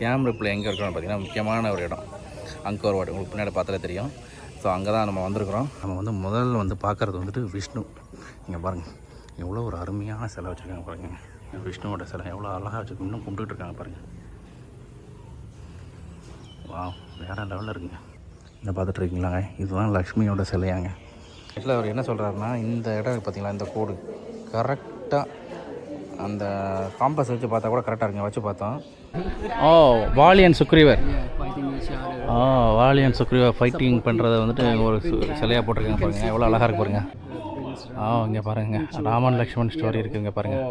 Siam ரிப்பில் எங்கே இருக்கிறோன்னு பார்த்தீங்கன்னா முக்கியமான ஒரு இடம் அங்கோர் வாட். உங்களுக்கு பின்னாடி பார்த்தாலே தெரியும். ஸோ அங்கே தான் நம்ம வந்திருக்கிறோம். நம்ம வந்து முதல்ல வந்து பார்க்குறது வந்துட்டு விஷ்ணு. இங்கே பாருங்கள் எவ்வளோ ஒரு அருமையான சிலை வச்சுருக்காங்க பாருங்கள். விஷ்ணுவோட சிலை எவ்வளோ அழகாக வச்சுருக்கு. இன்னும் கும்பிட்டுட்டு இருக்காங்க பாருங்கள். வா வேறு லெவலில் இருக்குங்க. இதை பார்த்துட்டு இருக்கீங்களாங்க, இதுதான் லக்ஷ்மியோட சிலையாங்க. ஆக்சுவலாக அவர் என்ன சொல்கிறாருன்னா, இந்த இடம் பார்த்தீங்களா, இந்த கோடு கரெக்டாக அந்த காம்பஸ் வச்சு பார்த்தா கூட கரெக்டாக இருக்குங்க. வச்சு பார்த்தோம். வாலியன் சுக்ரீவர். வாலியன் சுக்ரீவர் ஃபைட்டிங் பண்ணுறத வந்துட்டு ஒரு சிலையாக போட்டிருக்காங்க பாருங்கள். எவ்வளோ அழகாக இருக்கு பாருங்கள். இங்கே பாருங்க ராமன் லக்ஷ்மண் ஸ்டோரி இருக்குங்க பாருங்கள்.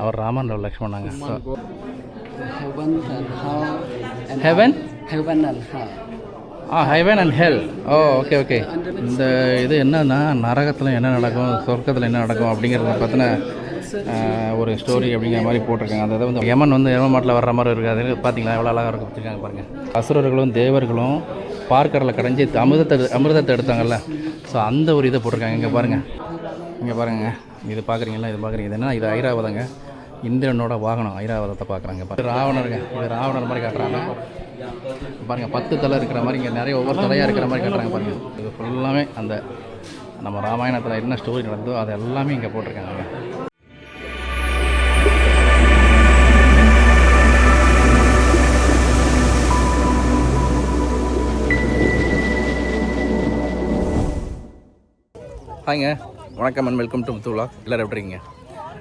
அவர் ராமன் லக்ஷ்மணாங்க. Heaven and hell. Okay okay. இந்த இது என்னன்னா, நரகத்தில் என்ன நடக்கும், சொர்க்கத்தில் என்ன நடக்கும் அப்படிங்கிறத பற்றின ஒரு ஸ்டோரி அப்படிங்கிற மாதிரி போட்டிருக்காங்க. அந்த இதை வந்து யமன் வந்து மாட்டில் வர்ற மாதிரி இருக்காது. பார்த்தீங்களா எவ்வளோ அழகாக இருக்கும் வச்சுருக்காங்க பாருங்கள். அசுரர்களும் தேவர்களும் பார்க்கடலில் கடைஞ்சி அமிர்தத்தை எடுத்தாங்கல்ல, ஸோ அந்த ஒரு இதை போட்டிருக்காங்க. இங்கே பாருங்கள், இங்கே பாருங்க, இது பார்க்குறீங்களா, இது பார்க்குறீங்க. இது என்ன, இது ஐராவதங்க, இந்திரனோட வாகனம் ஐராவதத்தை பார்க்குறாங்க. ராவணருங்க, இது ராவணர் மாதிரி காட்டுறாங்க பாருங்கள். 10 தலை இருக்கிற மாதிரி, இங்கே நிறைய ஒவ்வொரு தலையாக இருக்கிற மாதிரி காட்டுறாங்க பாருங்கள். இது ஃபுல்லாமே அந்த நம்ம ராமாயணத்தில் என்ன ஸ்டோரி நடந்தோ அது எல்லாமே இங்கே போட்டிருக்காங்க. ஹாய்ங்க, வணக்கம் அண்ட் வெல்கம் டு முத்துலா. எல்லோரும் எப்படி இருக்கீங்க?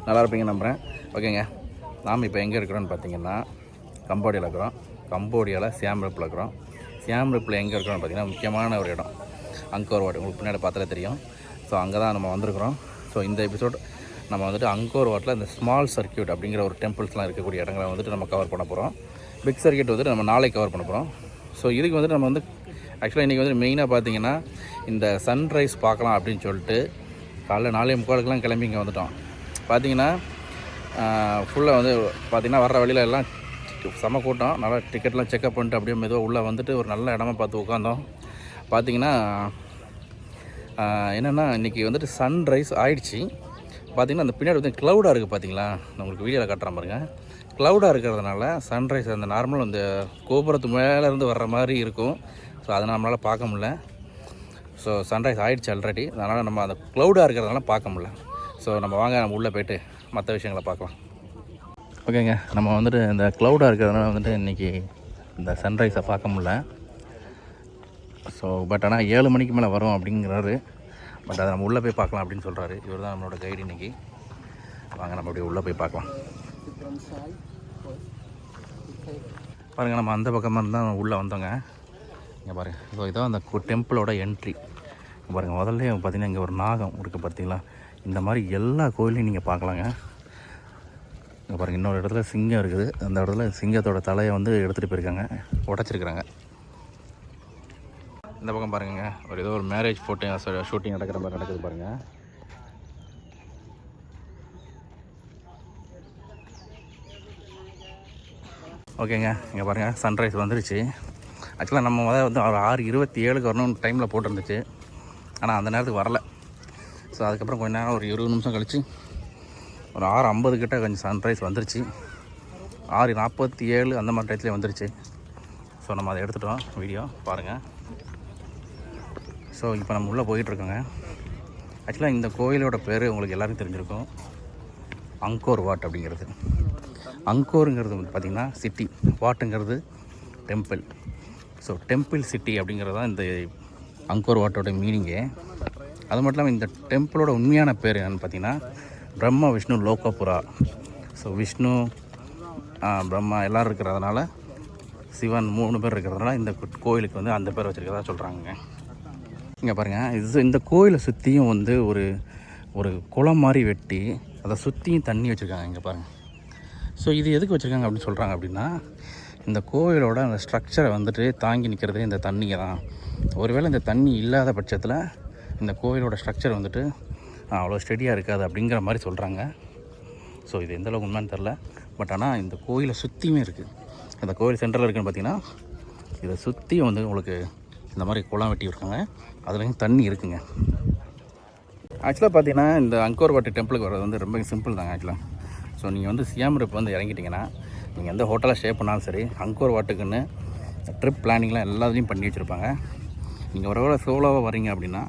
நல்லா இருப்பீங்க நம்புகிறேன். ஓகேங்க, நாம் இப்போ எங்கே இருக்கிறோன்னு பார்த்தீங்கன்னா கம்போடியாவில் இருக்கிறோம். கம்போடியாவில் சியாம் ரிப்பில் இருக்கிறோம். சியாம் ரிப்பில் எங்கே இருக்கிறோன்னு பார்த்தீங்கன்னா முக்கியமான ஒரு இடம் அங்கோர் வாட். உங்களுக்கு பின்னாடி பார்த்தாலே தெரியும். ஸோ அங்கே தான் நம்ம வந்திருக்கிறோம். ஸோ இந்த எபிசோட் நம்ம வந்துட்டு அங்கோர் வாட்டில் இந்த ஸ்மால் சர்க்கியூட் அப்படிங்கிற ஒரு டெம்பிள்ஸ்லாம் இருக்கக்கூடிய இடங்களை வந்துட்டு நம்ம கவர் பண்ண போகிறோம். பிக் சர்க்கியூட் வந்துட்டு நம்ம நாளைக்கு கவர் பண்ண போகிறோம். ஸோ இதுக்கு வந்துட்டு நம்ம வந்து ஆக்சுவலாக இன்றைக்கி வந்து மெயினாக பார்த்தீங்கன்னா இந்த சன்ரைஸ் பார்க்கலாம் அப்படின்னு சொல்லிட்டு காலைல 4:45 கிளம்பி இங்கே வந்துட்டோம். பார்த்தீங்கன்னா ஃபுல்லாக வந்து பார்த்திங்கன்னா வர்ற வழியில் எல்லாம் செம கூட்டம். நல்லா டிக்கெட்லாம் செக்அப் பண்ணிட்டு அப்படியே மெதுவாக உள்ளே வந்துட்டு ஒரு நல்ல இடமா பார்த்து உட்காந்தோம். பார்த்திங்கன்னா என்னென்னா இன்றைக்கி வந்துட்டு சன்ரைஸ் ஆகிடுச்சி. பார்த்திங்கன்னா அந்த பின்னாடி வந்து க்ளவுடாக இருக்குது. பார்த்தீங்களா, நான் உங்களுக்கு வீடியோவில் காட்டுறேன் பாருங்கள். க்ளவுடாக இருக்கிறதுனால சன்ரைஸ் அந்த நார்மல் அந்த கோபுரத்து மேலேருந்து வர்ற மாதிரி இருக்கும். ஸோ அதை நம்மளால் பார்க்க முடியல. ஸோ சன்ரைஸ் ஆகிடுச்சு ஆல்ரெடி. அதனால் நம்ம அந்த க்ளவுடாக இருக்கிறதுனால பார்க்க முடியல. ஸோ நம்ம வாங்க, நம்ம உள்ளே போய்ட்டு மற்ற விஷயங்களை பார்க்கலாம். ஓகேங்க, நம்ம வந்துட்டு இந்த க்ளவுடாக இருக்கிறதுனால வந்துட்டு இன்றைக்கி இந்த சன்ரைஸை பார்க்க முடியல. ஸோ பட் ஆனால் 7 மணிக்கு மேலே வரும் அப்படிங்கிறாரு. பட் அதை நம்ம உள்ளே போய் பார்க்கலாம் அப்படின்னு சொல்கிறாரு. இவர் தான் நம்மளோட கைடு இன்றைக்கி. வாங்க நம்ம அப்படியே உள்ளே போய் பார்க்கலாம். பாருங்கள், நம்ம அந்த பக்கமாக இருந்தால் உள்ளே வந்தோங்க. இங்கே பாருங்கள், இதான் அந்த டெம்பிளோட என்ட்ரி. பாருங்கள், முதல்ல பார்த்திங்கன்னா இங்கே ஒரு நாகம் இருக்குது. பார்த்தீங்களா, இந்த மாதிரி எல்லா கோயிலையும் நீங்கள் பார்க்கலாங்க. இங்கே பாருங்கள், இன்னொரு இடத்துல சிங்கம் இருக்குது. அந்த இடத்துல சிங்கத்தோட தலையை வந்து எடுத்துகிட்டு போயிருக்காங்க, உடச்சிருக்கிறாங்க. இந்த பக்கம் பாருங்க, ஒரு ஏதோ ஒரு மேரேஜ் ஃபோட்டோ ஷூட்டிங் நடக்கிற மாதிரி நடக்குது பாருங்கள். ஓகேங்க, இங்கே பாருங்கள் சன்ரைஸ் வந்துருச்சு. ஆக்சுவலாக நம்ம வந்து ஒரு 6:27 வரணும்னு டைமில் போட்டிருந்துச்சு. ஆனால் அந்த நேரத்துக்கு வரல. ஸோ அதுக்கப்புறம் கொஞ்சம் நேரம் ஒரு 20 நிமிஷம் கழித்து ஒரு 6:50 கிட்ட கொஞ்சம் சன்ரைஸ் வந்துருச்சு. 6:47 அந்த மாதிரி டயத்துலேயே வந்துருச்சு. ஸோ நம்ம அதை எடுத்துட்டோம், வீடியோ பாருங்கள். ஸோ இப்போ நம்ம உள்ளே போயிட்டுருக்கோங்க. ஆக்சுவலாக இந்த கோயிலோட பேர் உங்களுக்கு எல்லாருக்கும் தெரிஞ்சிருக்கும், அங்கோர் வாட் அப்படிங்கிறது. அங்கோருங்கிறது வந்து பார்த்திங்கன்னா சிட்டி, வாட்டுங்கிறது டெம்பிள். ஸோ டெம்பிள் சிட்டி அப்படிங்கிறது தான் இந்த அங்கோர் வாட்டோட மீனிங்கே. அது மட்டும் இல்லாமல் இந்த டெம்பிளோட உண்மையான பேர் என்னென்னு பார்த்தீங்கன்னா பிரம்மா விஷ்ணு லோகபுரா. ஸோ விஷ்ணு பிரம்மா எல்லோரும் இருக்கிறதுனால, சிவன் 3 பேர் இருக்கிறதுனால இந்த கோயிலுக்கு வந்து அந்த பேர் வச்சுருக்கிறதா சொல்கிறாங்க. இங்கே பாருங்கள், இந்த கோயிலை சுற்றியும் வந்து ஒரு குளம் மாதிரி வெட்டி அதை சுற்றியும் தண்ணி வச்சுருக்காங்க. இங்கே பாருங்கள். ஸோ இது எதுக்கு வச்சுருக்காங்க அப்படின்னு சொல்கிறாங்க அப்படின்னா, இந்த கோயிலோட அந்த ஸ்ட்ரக்சரை வந்துட்டு தாங்கி நிற்கிறதே இந்த தண்ணிங்க தான். ஒருவேளை இந்த தண்ணி இல்லாத பட்சத்தில் இந்த கோயிலோட ஸ்ட்ரக்சர் வந்துட்டு அவ்வளோ ஸ்டெடியாக இருக்காது அப்படிங்கிற மாதிரி சொல்கிறாங்க. ஸோ இது எந்தளவுக்கு உண்மைன்னு தெரில. பட் ஆனால் இந்த கோயிலை சுற்றியுமே இருக்குது. இந்த கோயில் சென்டரில் இருக்குன்னு பார்த்தீங்கன்னா இதை சுற்றியும் வந்து உங்களுக்கு இந்த மாதிரி குளம் வெட்டி இருக்காங்க. அதுலேயும் தண்ணி இருக்குங்க. ஆக்சுவலாக பார்த்தீங்கன்னா இந்த அங்கோர் வாட் டெம்பிளுக்கு வர்றது வந்து ரொம்ப சிம்பிள் தாங்க ஆக்சுவலாக. ஸோ நீங்கள் வந்து சியாம் ரிப் வந்து இறங்கிட்டிங்கன்னா நீங்கள் எந்த ஹோட்டலில் ஸ்டே பண்ணாலும் சரி அங்கோர் வாட்டுக்குன்னு ட்ரிப் பிளானிங்லாம் எல்லாத்துலேயும் பண்ணி வச்சுருப்பாங்க. நீங்கள் ஒருவேளை சோலோவாக வரீங்க அப்படின்னா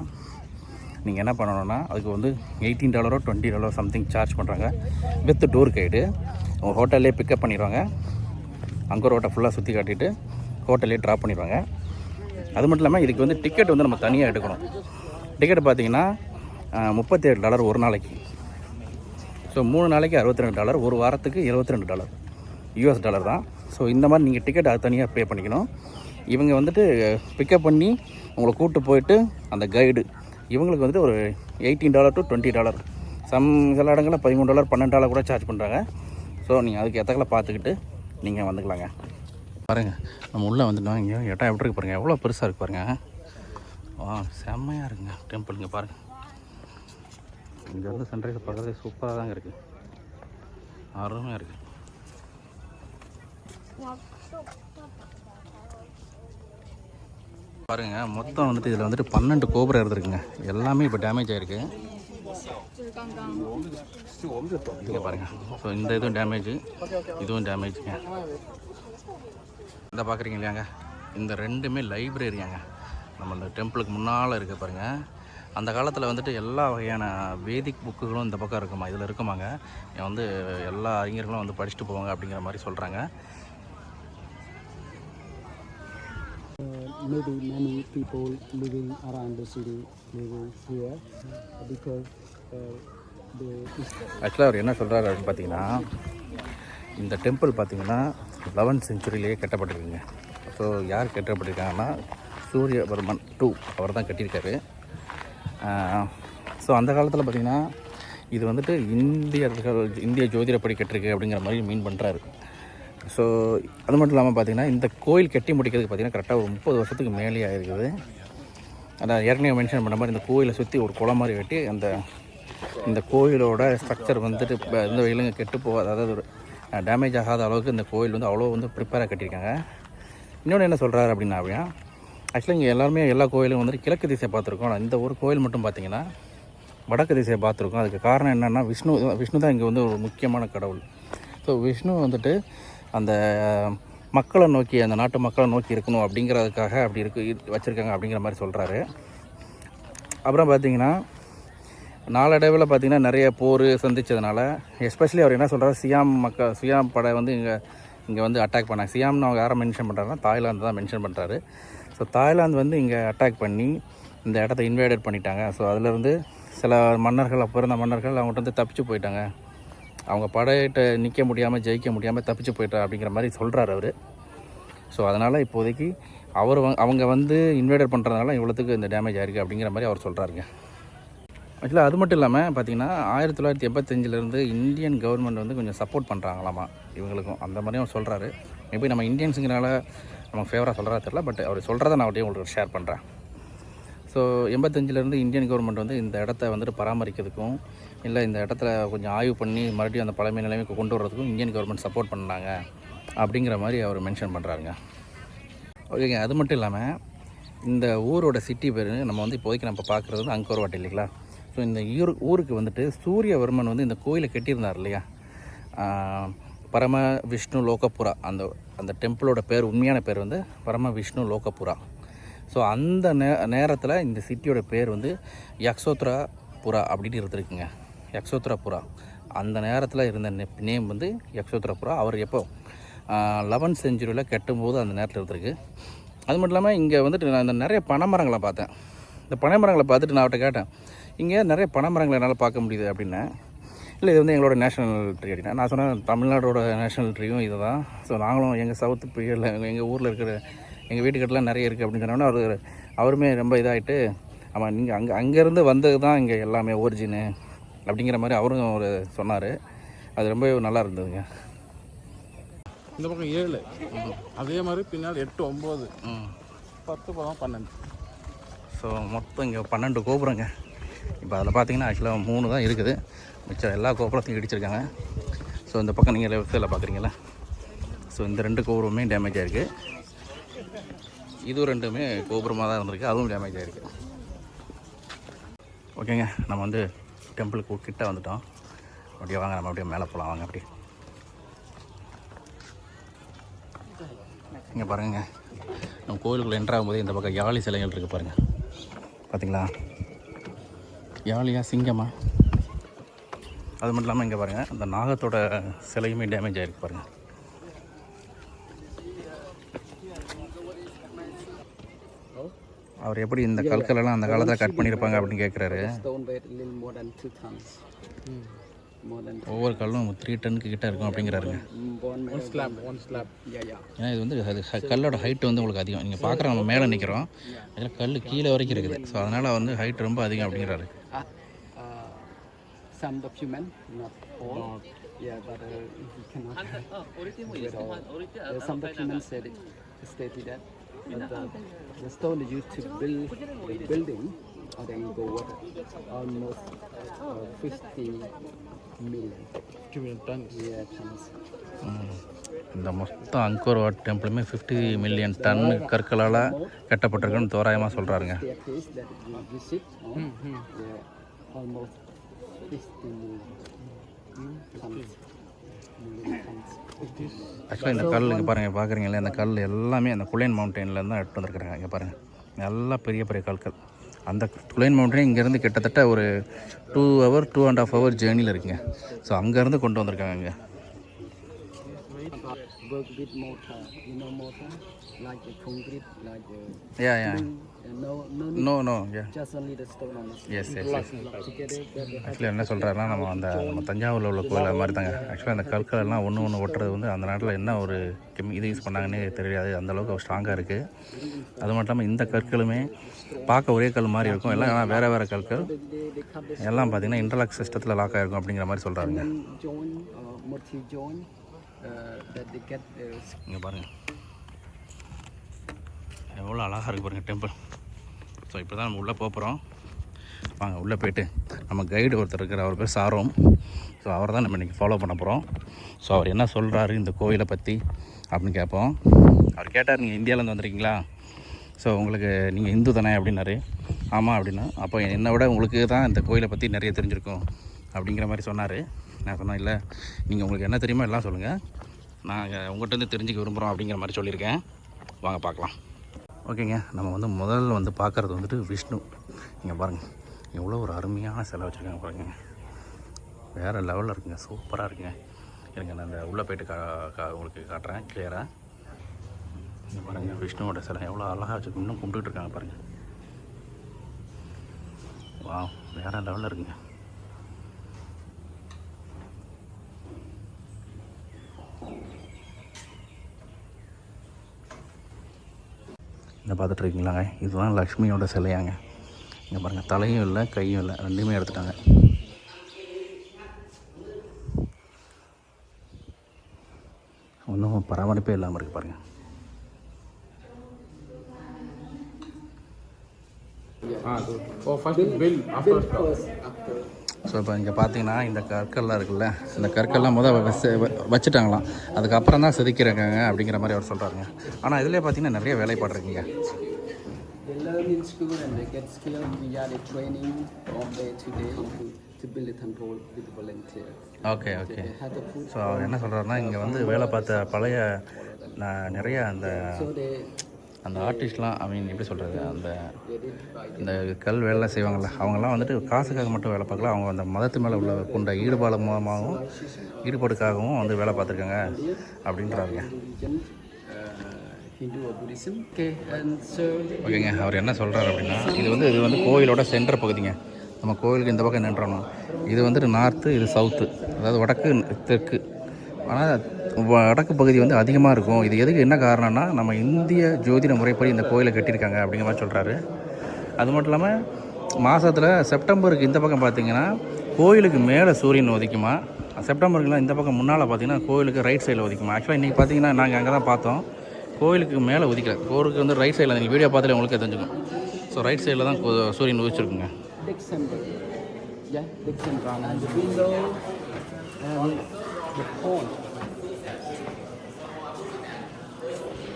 நீங்கள் என்ன பண்ணணுன்னா அதுக்கு வந்து $18 $20 சம்திங் சார்ஜ் பண்ணுறாங்க வித் டூர் கைடு. உங்கள் ஹோட்டல்லே பிக்கப் பண்ணிடுவாங்க, அங்கோர் வாட்டை ஃபுல்லாக சுற்றி காட்டிட்டு ஹோட்டல்லே ட்ராப் பண்ணிடுவாங்க. அது மட்டும் இல்லாமல் இதுக்கு வந்து டிக்கெட் வந்து நம்ம தனியாக எடுக்கணும். டிக்கெட் பார்த்தீங்கன்னா $37 ஒரு நாளைக்கு. ஸோ 3 நாளைக்கு $62, ஒரு வாரத்துக்கு $22 US டாலர் தான். ஸோ இந்த மாதிரி நீங்கள் டிக்கெட் அது தனியாக பே பண்ணிக்கணும். இவங்க வந்துட்டு பிக்கப் பண்ணி உங்களை கூப்பிட்டு போயிட்டு அந்த கைடு இவங்களுக்கு வந்துட்டு ஒரு $18 to $20 சில இடங்களில் $13 $12 கூட சார்ஜ் பண்ணுறாங்க. ஸோ நீங்கள் அதுக்கு எத்தக்கெல்லாம் பார்த்துக்கிட்டு நீங்கள் வந்துக்கலாங்க. பாருங்கள், நம்ம உள்ளே வந்துட்டோம். இங்கே இடம் எப்படி இருக்கு பாருங்கள், எவ்வளோ பெருசாக இருக்குது பாருங்கள். செம்மையாக இருக்குங்க டெம்பிளுங்க பாருங்கள். இங்கே வந்து சன்ரைஸ் பார்க்குறது சூப்பராக தாங்க இருக்குது, அருமையாக இருக்குது. பாருங்கள், மொத்தம் வந்துட்டு இதில் வந்துட்டு 12 கோபுரம் இருந்துருக்குங்க. எல்லாமே இப்போ டேமேஜ் ஆகிருக்கு. இங்கே பாருங்கள். ஸோ இந்த இதுவும் டேமேஜு, இதுவும் டேமேஜுங்க. இந்த பார்க்குறீங்க இல்லையாங்க, இந்த ரெண்டுமே லைப்ரரியாங்க. நம்ம இந்த டெம்பிளுக்கு முன்னால் இருக்க பாருங்கள். அந்த காலத்தில் வந்துட்டு எல்லா வகையான வேதிக் புக்குகளும் இந்த பக்கம் இருக்குமா, இதில் இருக்குமாங்க. வந்து எல்லா அறிஞர்களும் வந்து படிச்சுட்டு போவாங்க அப்படிங்கிற மாதிரி சொல்கிறாங்க. Maybe many people living around the city living here because ஆக்சுவலாக அவர் என்ன சொல்கிறாரு அப்படின்னு பார்த்தீங்கன்னா, இந்த டெம்பிள் பார்த்தீங்கன்னா 11th centuryலேயே கட்டப்பட்டிருக்குங்க. ஸோ யார் கட்டப்பட்டிருக்காங்கன்னா சூரியவர்மன் 2 அவர் தான் கட்டியிருக்காரு. ஸோ அந்த காலத்தில் பார்த்திங்கன்னா இது வந்துட்டு இந்திய ஜோதிடப்படி கட்டிருக்கு அப்படிங்கிற மாதிரி மீன் பண்ணுறாரு. ஸோ அது மட்டும் இல்லாமல் பார்த்திங்கன்னா இந்த கோயில் கட்டி முடிக்கிறதுக்கு பார்த்திங்கன்னா கரெக்டாக ஒரு 30 வருஷத்துக்கு மேலே ஆகிருக்குது. அதான் ஏற்கனவே மென்ஷன் பண்ண மாதிரி இந்த கோயிலை சுற்றி ஒரு குளம் மாதிரி வெட்டி இந்த கோயிலோட ஸ்ட்ரக்சர் வந்துட்டு இந்த வகையிலுங்க கெட்டு போகாது, அதாவது ஒரு டேமேஜ் ஆகாத அளவுக்கு இந்த கோயில் வந்து அவ்வளோ வந்து ப்ரிப்பேராக கட்டியிருக்காங்க. இன்னொன்று என்ன சொல்கிறாரு அப்படின்னா, ஆக்சுவலாக இங்கே எல்லாருமே எல்லா கோயிலும் வந்துட்டு கிழக்கு திசையை பார்த்துருக்கோம். ஆனால் இந்த ஒரு கோயில் மட்டும் பார்த்திங்கன்னா வடக்கு திசையை பார்த்துருக்கோம். அதுக்கு காரணம் என்னென்னா விஷ்ணு தான் இங்கே வந்து ஒரு முக்கியமான கடவுள். ஸோ விஷ்ணு வந்துட்டு அந்த மக்களை நோக்கி, அந்த நாட்டு மக்களை நோக்கி இருக்கணும் அப்படிங்கிறதுக்காக அப்படி வச்சுருக்காங்க அப்படிங்கிற மாதிரி சொல்கிறாரு. அப்புறம் பார்த்திங்கன்னா நாளடைவில் பார்த்திங்கன்னா நிறைய போர் சந்தித்ததுனால, எஸ்பெஷலி அவர் என்ன சொல்கிறார், சியாம் படை வந்து இங்கே வந்து அட்டாக் பண்ணாங்க. சியாம்னு அவங்க யாரை மென்ஷன் பண்ணுறாருன்னா தாய்லாந்து தான் மென்ஷன் பண்ணுறாரு. ஸோ தாய்லாந்து வந்து இங்கே அட்டாக் பண்ணி இந்த இடத்த இன்வேடட் பண்ணிட்டாங்க. ஸோ அதிலேருந்து சில மன்னர்கள், அப்போ இருந்த மன்னர்கள் அவங்கள்ட்ட வந்து தப்பிச்சு போயிட்டாங்க. அவங்க படையிட்ட நிற்க முடியாமல் ஜெயிக்க முடியாமல் தப்பிச்சு போயிட்டா அப்படிங்கிற மாதிரி சொல்கிறார் அவர். ஸோ அதனால் இப்போதைக்கு அவங்க வந்து இன்வேடட் பண்ணுறதுனால இவ்வளோத்துக்கு இந்த டேமேஜ் ஆகிருக்கு அப்படிங்கிற மாதிரி அவர் சொல்கிறாருங்க. ஆக்சுவலாக அது மட்டும் இல்லாமல் பார்த்திங்கன்னா 1985 இந்தியன் கவர்மெண்ட் வந்து கொஞ்சம் சப்போர்ட் பண்ணுறாங்களாமா இவங்களுக்கும், அந்த மாதிரியும் அவர் சொல்கிறாரு. மேபி நம்ம இந்தியன்ஸுங்கிறனால நமக்கு ஃபேவராக சொல்கிறதா தெரியல, பட் அவர் சொல்கிறத நான் அப்படியே உங்களுக்கு ஷேர் பண்ணுறேன். ஸோ 85 இந்தியன் கவர்மெண்ட் வந்து இந்த இடத்த வந்துட்டு பராமரிக்கிறதுக்கும், இல்லை இந்த இடத்துல கொஞ்சம் ஆய்வு பண்ணி மறுபடியும் அந்த பழமை நிலைமைக்கு கொண்டு வரதுக்கும் இந்தியன் கவர்மெண்ட் சப்போர்ட் பண்ணாங்க அப்படிங்கிற மாதிரி அவர் மென்ஷன் பண்ணுறாருங்க. ஓகேங்க. அது மட்டும் இல்லாமல் இந்த ஊரோட சிட்டி பேர் நம்ம வந்து இப்போதைக்கு நம்ம பார்க்குறது வந்து அங்கோர் வாட் இல்லைங்களா. ஸோ இந்த ஊருக்கு வந்துட்டு சூரியவர்மன் வந்து இந்த கோயிலை கட்டியிருந்தார் இல்லையா, பரம விஷ்ணு லோகபுரா. அந்த டெம்பிளோட பேர், உண்மையான பேர் வந்து பரம விஷ்ணு லோகபுரா. ஸோ அந்த நேரத்தில் இந்த சிட்டியோட பேர் வந்து யக்ஷோத்ரபுரா அப்படின்னு இருந்திருக்குங்க. யக்ஷோத்ரபுரா அந்த நேரத்தில் இருந்த நேம் வந்து யக்ஷோத்ரபுரா. அவர் எப்போ 11th century கட்டும்போது அந்த நேரத்தில் இருந்திருக்கு. அது மட்டும் இல்லாமல் இங்கே வந்துட்டு நான் இந்த நிறைய பனைமரங்களை பார்த்தேன். இந்த பனைமரங்களை பார்த்துட்டு நான் அவர்கிட்ட கேட்டேன், இங்கே நிறைய பனைமரங்களை என்னால் பார்க்க முடியுது அப்படின்னா. இல்லை இது வந்து எங்களோட நேஷ்னல் ட்ரீ அப்படின்னா. நான் சொன்னேன் தமிழ்நாடோட நேஷ்னல் ட்ரீயும் இது தான். ஸோ நாங்களும் எங்கள் சவுத்து பீரியடில் எங்கள் ஊரில் இருக்கிற எங்கள் வீட்டுக்கிட்டலாம் நிறைய இருக்குது அப்படின்னு சொன்னோன்னா அவருமே ரொம்ப இதாகிட்டு, ஆமாம் நீங்கள் அங்கேருந்து வந்தது தான் இங்கே எல்லாமே ஒரிஜினு அப்படிங்கிற மாதிரி அவரும் ஒரு சொன்னார். அது ரொம்ப நல்லா இருந்ததுங்க. இந்த பக்கம் 7, அதே மாதிரி பின்னாடி 8, 9, 10, 12. ஸோ மொத்தம் இங்கே 12 கோபுரங்க. இப்போ அதில் பார்த்தீங்கன்னா ஆக்சுவலாக 3 தான் இருக்குது, மிச்சம் எல்லா கோபுரத்தையும் இடிச்சிருக்காங்க. ஸோ இந்த பக்கம் நீங்கள் லெஃப்ட் சைடில் பார்க்குறீங்களா, ஸோ இந்த 2 கோபுரமுமே டேமேஜ் ஆகிருக்கு. இதுவும் 2மே கோபுரமாக தான் இருந்திருக்கு, அதுவும் டேமேஜ் ஆகிருக்கு. ஓகேங்க, நம்ம வந்து டெம்பிளுக்கு கிட்ட வந்துட்டோம். அப்படியே வாங்க, நம்ம அப்படியே மேலே போகலாம். வாங்க அப்படியே. இங்கே பாருங்க, நம்ம கோயிலுக்குள்ளே என்ட்ராகும்போது இந்த பக்கம் யாழி சிலைகள் இருக்குது பாருங்கள். பார்த்தீங்களா, யாழியா சிங்கமா? அது மட்டும் இல்லாமல் இங்கே பாருங்கள், அந்த நாகத்தோட சிலையுமே டேமேஜ் ஆகிருக்கு பாருங்கள். அவர் எப்படி இந்த கற்களெல்லாம் அந்த காலத்தில் கட் பண்ணியிருப்பாங்க அப்படின்னு கேட்குறாரு. Stone weight a little more than 2 tons. More than ஒவ்வொரு கல்லும் 3 டன்னுக்கு கிட்ட இருக்கும் அப்படிங்கிறாருங்க. one slab, one slab. Yeah. ஏன்னா இது வந்து அது கல்லோட ஹைட் வந்து உங்களுக்கு அதிகம். நீங்கள் பார்க்குற நம்ம மேலே நிற்கிறோம், அதில் கல் கீழே வரைக்கும் இருக்குது. ஸோ அதனால் வந்து ஹைட் ரொம்ப அதிகம் அப்படிங்கிறாரு. Some document, not all. Yeah, but we cannot read all. Some documents stated that. But the stone they used to build the building, then go what almost 50 million. 2 tons. Yeah, tons. இந்த மொத்தம் Angkor Wat டெம்பிளுமே 50 million ton கற்களால் கட்டப்பட்டிருக்குன்னு தோராயமாக சொல்கிறாருங்க. Staircase that we visit, yeah, almost 50 million tons. ஆக்சுவலாக இந்த கல் இங்கே பாருங்கள், பார்க்குறீங்களா, இந்த கல் எல்லாமே அந்த குலைன் மவுண்டெயினில் தான் எடுத்து வந்துருக்குறாங்க. இங்கே பாருங்கள், நல்லா பெரிய பெரிய கற்கள். அந்த குலைன் மவுண்டன் இங்கேருந்து கிட்டத்தட்ட ஒரு 2 hour 2.5 hour ஜேர்னியில் இருக்குங்க. ஸோ அங்கேருந்து கொண்டு வந்திருக்காங்க இங்கே. Work with mortar, you know mortar, like the concrete, like the Yeah. No, yeah. just only the stone on the Yes. together. Actually என்ன சொல்கிறாருன்னா, நம்ம தஞ்சாவூரில் உள்ள கோயில் அது மாதிரி தாங்க. ஆக்சுவலாக அந்த கற்கள் எல்லாம் ஒன்று ஒட்டுறது வந்து அந்த நாட்டில் என்ன ஒரு இது யூஸ் பண்ணாங்கன்னே தெரியாது, அந்தளவுக்கு ஸ்ட்ராங்காக இருக்குது. அது மட்டும் இல்லாமல் இந்த கற்களுமே பார்க்க ஒரே கல் மாதிரி இருக்கும், எல்லாம் ஆனால் வேறு கற்கள் எல்லாம் பார்த்திங்கன்னா இன்டர்லாக் சிஸ்டத்தில் லாக் ஆகிருக்கும் அப்படிங்கிற மாதிரி சொல்கிறாருங்க. இங்கே பாருங்கள் எவ்வளோ அழகாக இருக்குது பாருங்கள் டெம்பிள். ஸோ இப்போ தான் நம்ம உள்ளே போகிறோம். வாங்க உள்ளே போய்ட்டு நம்ம கைடு ஒருத்தர் இருக்கிற, அவர் பேர் சாரோம். ஸோ அவரை தான் நம்ம இன்றைக்கி ஃபாலோ பண்ண போகிறோம். ஸோ அவர் என்ன சொல்கிறாரு இந்த கோயிலை பற்றி அப்படின்னு கேட்போம். அவர் கேட்டார், நீங்கள் இந்தியாவிலேருந்து வந்திருக்கீங்களா, ஸோ உங்களுக்கு நீங்கள் இந்து தானே அப்படின்னாரு. ஆமாம் அப்படின்னா, அப்போ என்னை விட உங்களுக்கு தான் இந்த கோயிலை பற்றி நிறைய தெரிஞ்சிருக்கும் அப்படிங்கிற மாதிரி சொன்னார். நான் சொன்னேன், இல்லை நீங்கள் உங்களுக்கு என்ன தெரியுமோ எல்லாம் சொல்லுங்கள், நாங்கள் உங்கள்கிட்ட தெரிஞ்சுக்க விரும்புகிறோம் அப்படிங்கிற மாதிரி சொல்லியிருக்கேன். வாங்க பார்க்கலாம். ஓகேங்க, நம்ம முதல்ல பார்க்குறது வந்துட்டு விஷ்ணு. இங்கே பாருங்கள் எவ்வளோ ஒரு அருமையான சிலை வச்சுருக்காங்க பாருங்க, வேறு லெவலில் இருக்குங்க, சூப்பராக இருக்குங்க. எனக்கு நான் அந்த உள்ளே போய்ட்டு உங்களுக்கு காட்டுறேன் கிளியராக. இங்கே பாருங்கள் விஷ்ணுவோட சிலை எவ்வளோ அழகாக வச்சுருக்கு, இன்னும் கும்பிட்டுட்டு இருக்காங்க பாருங்கள். வா, வேறு லெவலில் இருக்குங்க. இங்கே பார்த்துட்ருக்கீங்களாங்க, இதுதான் லக்ஷ்மியோட சிலையாங்க. இங்கே பாருங்கள், தலையும் இல்லை கையும் இல்லை, ரெண்டுமே எடுத்துட்டாங்க. ஒன்றும் பராமரிப்பே இல்லாமல் இருக்குது பாருங்கள். ஸோ இப்போ இங்கே பார்த்தீங்கன்னா இந்த கற்கள்லாம் இருக்குல்ல, இந்த கற்கள்லாம் வச்சுட்டாங்களாம், அதுக்கப்புறம் தான் செதுக்கிறாங்க அப்படிங்கிற மாதிரி அவர் சொல்கிறாருங்க. ஆனால் இதிலே பார்த்தீங்கன்னா நிறைய வேலைப்பாடு இருக்குங்க. ஓகே. ஸோ அவர் என்ன சொல்கிறாருன்னா, இங்கே வேலை பார்த்த பழைய நிறைய அந்த ஆர்டிஸ்ட்லாம், எப்படி சொல்கிறது, இந்த கல் வேலை செய்வாங்கள்ல, அவங்கெல்லாம் காசுக்காக மட்டும் வேலை பார்க்கல, அவங்க அந்த மதத்து மேலே உள்ள கொண்ட ஈடுபாடுக்காகவும் வேலை பார்த்துருக்காங்க அப்படின்றாருங்க. ஓகேங்க, அவர் என்ன சொல்கிறார் அப்படின்னா, இது கோயிலோட சென்டர் பகுதிங்க. நம்ம கோயிலுக்கு இந்த பக்கம் நின்றோம், இது நார்த்து, இது சவுத்து, அதாவது வடக்கு தெற்கு. ஆனால் வடக்கு பகுதி அதிகமாக இருக்கும். இது எதுக்கு என்ன காரணம்னா, நம்ம இந்திய ஜோதிட முறைப்படி இந்த கோயிலை கட்டியிருக்காங்க அப்படிங்கிற மாதிரி சொல்கிறாரு. அது மட்டும் இல்லாமல் மாதத்தில் செப்டம்பருக்கு இந்த பக்கம் பார்த்திங்கன்னா கோயிலுக்கு மேலே சூரியன் உதிக்குமா, செப்டம்பருக்குலாம் இந்த பக்கம் முன்னால் பார்த்திங்கன்னா கோயிலுக்கு ரைட் சைடில் உதிக்குமா. ஆக்சுவலாக இன்றைக்கி பார்த்திங்கன்னா நாங்கள் அங்கே தான் பார்த்தோம், கோயிலுக்கு மேலே உதிக்கல, கோயிலுக்கு ரைட் சைடில், நீங்கள் வீடியோ பார்த்தாலே உங்களுக்கு தெரிஞ்சுக்கும். ஸோ ரைட் சைடில் தான் சூரியன் உதிச்சிருக்குங்க.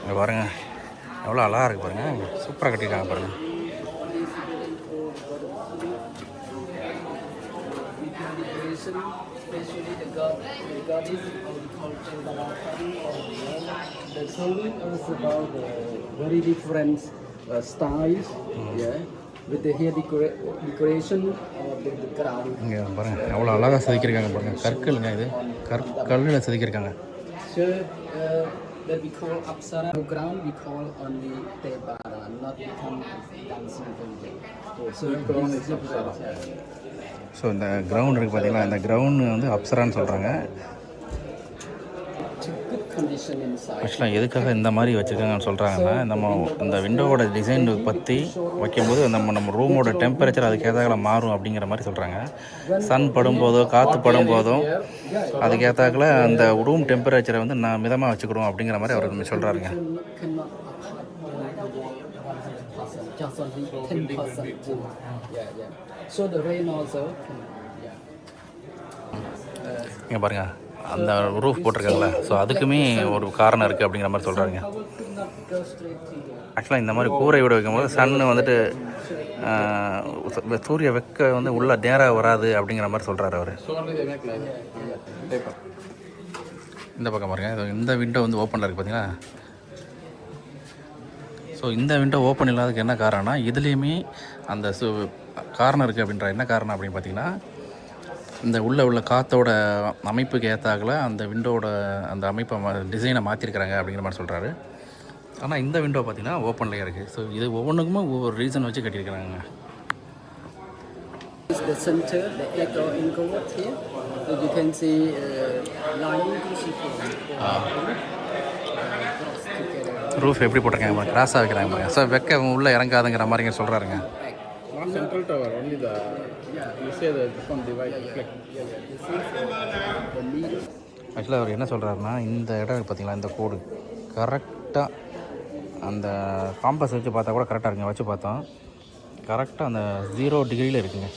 இங்கே பாருங்கள் எவ்வளோ அழகாக இருக்குது பாருங்கள், சூப்பராக கட்டியிருக்காங்க பாருங்கள். especially the goddess of the culture Baratari or the story is about very different styles, yeah, with the hair decoration of the crown. இங்கே பாருங்கள் எவ்வளோ அழகாக செதுக்கியிருக்காங்க பாருங்கள். கற்களுங்க, இது கல்லில் செதுக்கியிருக்காங்க. So that we call Apsara ground, we call only Tebara, not become dancing building. So ground is Apsara. So இந்த ground இருக்குது பார்த்தீங்களா, இந்த கிரவுண்டு வந்து அப்சரான்னு சொல்கிறாங்க. ஆக்சுவலாக எதுக்காக இந்த மாதிரி வச்சுருக்காங்கன்னு சொல்கிறாங்கன்னா, நம்ம இந்த விண்டோவோட டிசைன் பற்றி வைக்கும்போது நம்ம ரூமோட டெம்பரேச்சர் அதுக்கேற்றால மாறும் அப்படிங்கிற மாதிரி சொல்கிறாங்க. சன் படும்போதோ காற்று படும்போதும் அதுக்கேற்றாக்கில் அந்த ரூம் டெம்பரேச்சரை வந்து நான் மிதமாக வச்சுக்கிறோம் அப்படிங்கிற மாதிரி அவர் சொல்கிறாருங்க. So the rain also இங்கே பாருங்கள் அந்த ரூஃப் போட்டிருக்காங்களே, ஸோ அதுக்குமே ஒரு காரணம் இருக்குது அப்படிங்கிற மாதிரி சொல்கிறாங்க. ஆக்சுவலாக இந்த மாதிரி கூரை வீடு வைக்கும்போது சன்னு வந்துட்டு சூரிய வெக்க வந்து உள்ள நேராக வராது அப்படிங்கிற மாதிரி சொல்கிறாரு அவர். இந்த பக்கம் பாருங்கள், இந்த விண்டோ வந்து ஓப்பனில் இருக்குது பார்த்தீங்களா. ஸோ இந்த விண்டோ ஓப்பன் இல்லாததுக்கு என்ன காரணம்னா, இதுலேயுமே அந்த காரணம் இருக்குது அப்படின்ற என்ன காரணம் அப்படின்னு பார்த்தீங்கன்னா, இந்த உள்ள காற்றோட அமைப்புக்கு ஏற்றாக்கில் அந்த விண்டோட அந்த அமைப்பை டிசைனை மாற்றிருக்கிறாங்க அப்படிங்கிற மாதிரி சொல்கிறாரு. ஆனால் இந்த விண்டோ பார்த்திங்கன்னா ஓப்பன்லேயே இருக்குது. ஸோ இது ஒவ்வொன்றுக்குமே ஒவ்வொரு ரீசன் வச்சு கட்டியிருக்கிறாங்க. The center, the echo ingot here, so you can see lining roof எப்படி போட்டிருக்காங்க, கிராஸாக வைக்கிறாங்க பாருங்க. ஸோ வெக்க உள்ளே இறங்காதுங்கிற மாதிரிங்க சொல்கிறாருங்க. Central tower, only the you say the different divide reflect. ஆக்சுவலாக அவர் என்ன சொல்கிறாருன்னா, இந்த இடம் பார்த்திங்களா, இந்த கோடு கரெக்டாக அந்த காம்பஸ் வச்சு பார்த்தா கூட கரெக்டாக இருக்குங்க. வச்சு பார்த்தோம் கரெக்டாக அந்த 0 டிகிரியில் இருக்குங்க.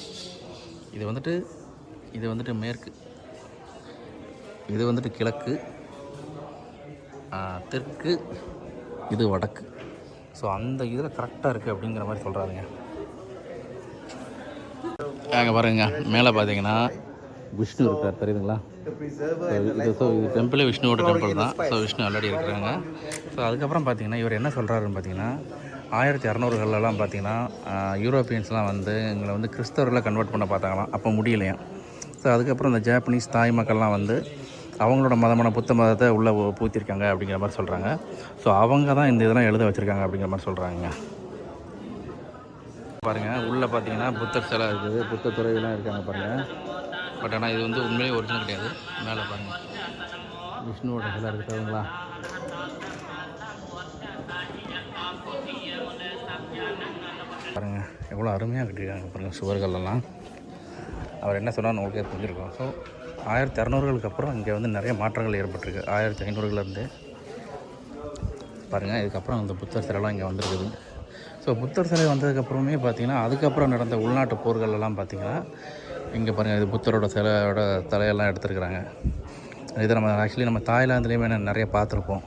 இது வந்துட்டு மேற்கு, இது வந்துட்டு கிழக்கு, தெற்கு, இது வடக்கு. ஸோ அந்த இதில் கரெக்டாக இருக்குது அப்படிங்கிற மாதிரி சொல்கிறாருங்க. அங்கே பாருங்க, மேலே பார்த்தீங்கன்னா விஷ்ணு இருக்கார், தெரியுதுங்களா. ஸோ இது டெம்பிளே விஷ்ணுவோட டெம்பிள் தான். ஸோ விஷ்ணு ஆல்ரெடி இருக்கிறாங்க. ஸோ அதுக்கப்புறம் பார்த்தீங்கன்னா இவர் என்ன சொல்கிறாருன்னு பார்த்தீங்கன்னா, 1600களெல்லாம் பார்த்தீங்கன்னா யூரோப்பியன்ஸ்லாம் வந்து எங்களை வந்து கிறிஸ்தவர்களை கன்வெர்ட் பண்ண பார்த்தாங்களாம். அப்போ முடியலையாம். ஸோ அதுக்கப்புறம் இந்த ஜாப்பனீஸ் தாய் மக்கள்லாம் வந்து அவங்களோட மதமான புத்த மதத்தை உள்ளே பூத்திருக்காங்க அப்படிங்கிற மாதிரி சொல்கிறாங்க. ஸோ அவங்க தான் இந்த இதெல்லாம் எழுத வச்சுருக்காங்க அப்படிங்கிற மாதிரி சொல்கிறாங்க. பாருங்கள், உள்ளே பார்த்தீங்கன்னா புத்தர் சிலை இருக்குது, புத்த துறவிலாம் இருக்காங்க பாருங்கள். பட் ஆனால் இது வந்து உண்மையிலே ஒரிஜினல் கிடையாது. மேலே பாருங்கள் விஷ்ணுவோட சிலை இருக்குதுங்களா. பாருங்கள் எவ்வளோ அருமையாக கட்டியிருக்காங்க பாருங்கள் சுவர்களெல்லாம். அவர் என்ன சொன்னான்னு உங்களுக்கே புரிஞ்சிருக்கோம். ஸோ 1600களுக்கு அப்புறம் இங்கே வந்து நிறைய மாற்றங்கள் ஏற்பட்டிருக்கு. 1500லேருந்து பாருங்கள். இதுக்கப்புறம் அந்த புத்தர் சிலைலாம் இங்கே வந்துருக்குது. ஸோ புத்தர் சிலை வந்ததுக்கப்புறமே பார்த்திங்கன்னா அதுக்கப்புறம் நடந்த உள்நாட்டு போர்களெல்லாம் பார்த்திங்கன்னா இங்கே பாருங்கள், இது புத்தரோட சிலையோட தலையெல்லாம் எடுத்துருக்குறாங்க. இதை நம்ம ஆக்சுவலி நம்ம தாய்லாந்துலேயுமே நிறைய பார்த்துருப்போம்.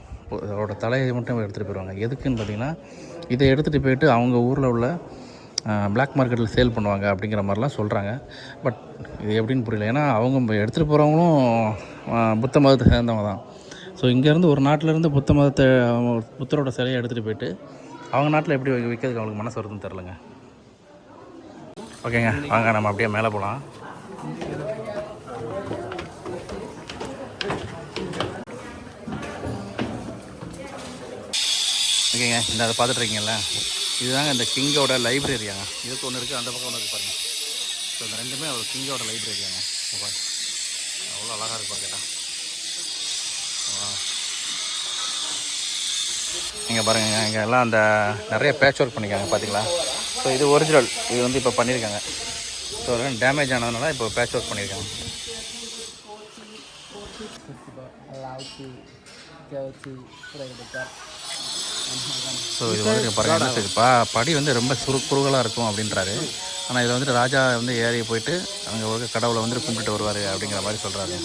அதோட தலையை மட்டும் எடுத்துகிட்டு போயிடுவாங்க. எதுக்குன்னு பார்த்திங்கன்னா இதை எடுத்துகிட்டு போயிட்டு அவங்க ஊரில் உள்ள பிளாக் மார்க்கெட்டில் சேல் பண்ணுவாங்க அப்படிங்கிற மாதிரிலாம் சொல்கிறாங்க. பட் இது எப்படின்னு புரியல. ஏன்னா அவங்க எடுத்துகிட்டு போகிறவங்களும் புத்த மதத்தை சேர்ந்தவங்க தான். ஸோ இங்கேருந்து ஒரு நாட்டிலேருந்து புத்தரோட சிலையை எடுத்துகிட்டு போயிட்டு அவங்க நாட்டில் எப்படி விற்கிறதுக்கு அவங்களுக்கு மனசு வருதுன்னு தெரிலங்க. ஓகேங்க, வாங்க நம்ம அப்படியே மேலே போகலாம். ஓகேங்க, இந்த அதை பார்த்துட்ருக்கீங்கல்ல, இதுதாங்க இந்த கிங்கோட லைப்ரரியாங்க. இதுக்கு ஒன்று இருக்குது, அந்த பக்கம் ஒன்று இருக்குது பாருங்கள். ஸோ இந்த ரெண்டுமே ஒரு கிங்கோட லைப்ரரியாங்க. பாருங்க அவ்வளோ அழகாக இருக்கும் கேட்டால். இங்கே பாருங்கள், இங்கே எல்லாம் அந்த நிறைய பேட்ச் ஒர்க் பண்ணியிருக்காங்க பார்த்தீங்களா. ஸோ இது ஒரிஜினல், இது வந்து இப்போ பண்ணியிருக்காங்க. ஸோ டேமேஜ் ஆனதுனால இப்போ பேட்ச் ஒர்க் பண்ணியிருக்காங்க. ஸோ இது வந்துட்டு பாருங்கள், படி வந்து ரொம்ப குறுகலாக இருக்கும் அப்படின்றாரு. ஆனால் இதில் வந்துட்டு ராஜா வந்து ஏறி போயிட்டு அங்கே ஒரு கடவுளை வந்துட்டு கும்பிட்டு வருவார் அப்படிங்கிற மாதிரி சொல்கிறாரு.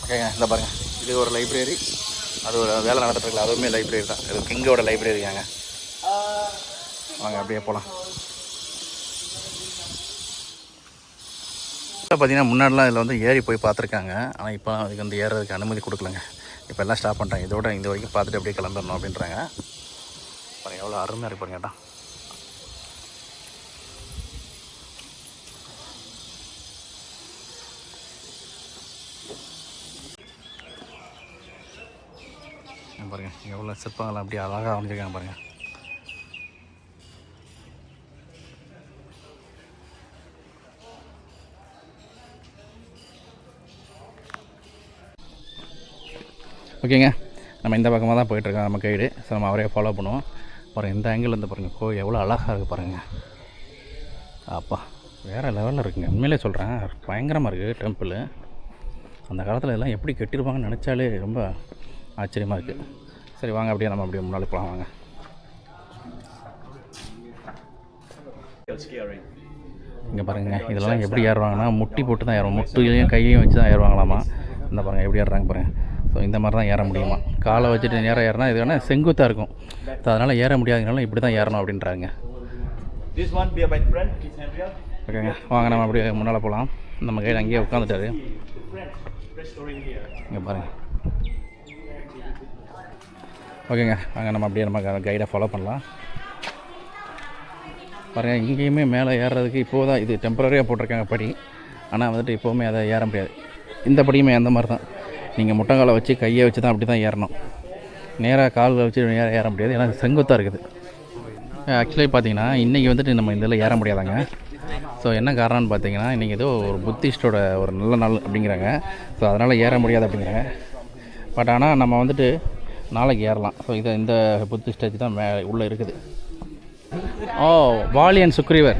ஓகேங்க, இந்த பாருங்கள், இது ஒரு லைப்ரரி, அது ஒரு வேலை நடந்துட்டுருக்கல, அதுவுமே லைப்ரரி தான். இது கிங்கோட லைப்ரரியாங்க. வாங்க அப்படியே போகலாம். இப்போ பார்த்தீங்கன்னா முன்னாடிலாம் இதில் வந்து ஏறி போய் பார்த்துருக்காங்க. ஆனால் இப்போ அதுக்கு வந்து ஏறதுக்கு அனுமதி கொடுக்கலங்க. இப்போ எல்லாம் ஸ்டாப் பண்ணிட்டாங்க. இதோட இந்த வரைக்கும் பார்த்துட்டு அப்படியே கிளம்பிடணும் அப்படின்றாங்க. பாருங்கள் எவ்வளோ அருமையாக இருக்கு பாருங்க. பாருங்கள் எவ்வளோ சிற்பங்கள் அப்படியே அழகாக அமைஞ்சிருக்காங்க பாருங்கள். ஓகேங்க, நம்ம இந்த பக்கமாக தான் போயிட்டுருக்கோம். நம்ம கைடு. ஸோ நம்ம அவரே ஃபாலோ பண்ணுவோம். பாருங்கள் இந்த ஆங்கிள் இருந்து பாருங்கள் கோயில் எவ்வளோ அழகாக இருக்குது பாருங்கள். அப்பா வேறு லெவலில் இருக்குங்க. உண்மையிலே சொல்கிறேன், பயங்கரமாக இருக்குது டெம்பிள். அந்த காலத்தில் எல்லாம் எப்படி கட்டியிருப்பாங்கன்னு நினச்சாலே ரொம்ப ஆச்சரியமாக இருக்குது. சரி வாங்க, அப்படியே நம்ம அப்படியே முன்னாடி போகலாம் வாங்க. இங்கே பாருங்கள் இதெல்லாம் எப்படி ஏறுவாங்கன்னா முட்டி போட்டு தான் ஏறுவோம். முட்டிலையும் கையையும் வச்சு தான் ஏறுவாங்களாமா. இந்த பாருங்கள் எப்படி ஏறுறாங்க பாருங்கள். ஸோ இந்த மாதிரி தான் ஏற முடியுமா. காலை வச்சுட்டு நேராக ஏறினா இது வேணால் செங்குத்தாக இருக்கும். ஸோ அதனால் ஏற முடியாதனால இப்படி தான் ஏறணும் அப்படின்றாங்க. ஓகேங்க வாங்க நம்ம அப்படியே முன்னால் போகலாம். நம்ம கையில் அங்கேயே உட்காந்துட்டாரு. இங்கே பாருங்கள். ஓகேங்க வாங்க நம்ம அப்படியே நம்ம கைடை ஃபாலோ பண்ணலாம். பாருங்கள் இங்கேயுமே மேலே ஏறுறதுக்கு இப்போது தான் இது டெம்பரரியாக போட்டிருக்காங்க படி. ஆனால் வந்துட்டு இப்போவுமே அதை ஏற முடியாது. இந்த படியுமே அந்த மாதிரி தான். நீங்கள் முட்டங்காலை வச்சு கையை வச்சு தான் அப்படி தான் ஏறணும். நேராக காலில் வச்சு நேராக ஏற முடியாது. ஏன்னா செங்குத்தாக இருக்குது. ஆக்சுவலி பார்த்தீங்கன்னா இன்றைக்கி வந்துட்டு நம்ம இதில் ஏற முடியாதாங்க. ஸோ என்ன காரணம்னு பார்த்தீங்கன்னா இன்றைக்கி ஏதோ ஒரு புத்திஸ்டோட ஒரு நல்ல நாள் அப்படிங்கிறாங்க. ஸோ அதனால் ஏற முடியாது அப்படிங்கிறாங்க. பட் ஆனால் நம்ம வந்துட்டு நாளைக்கு ஏறலாம். ஸோ இதை இந்த புத்திஸ்ட் தான் உள்ளே இருக்குது. வாலியன் சுக்ரீவர்.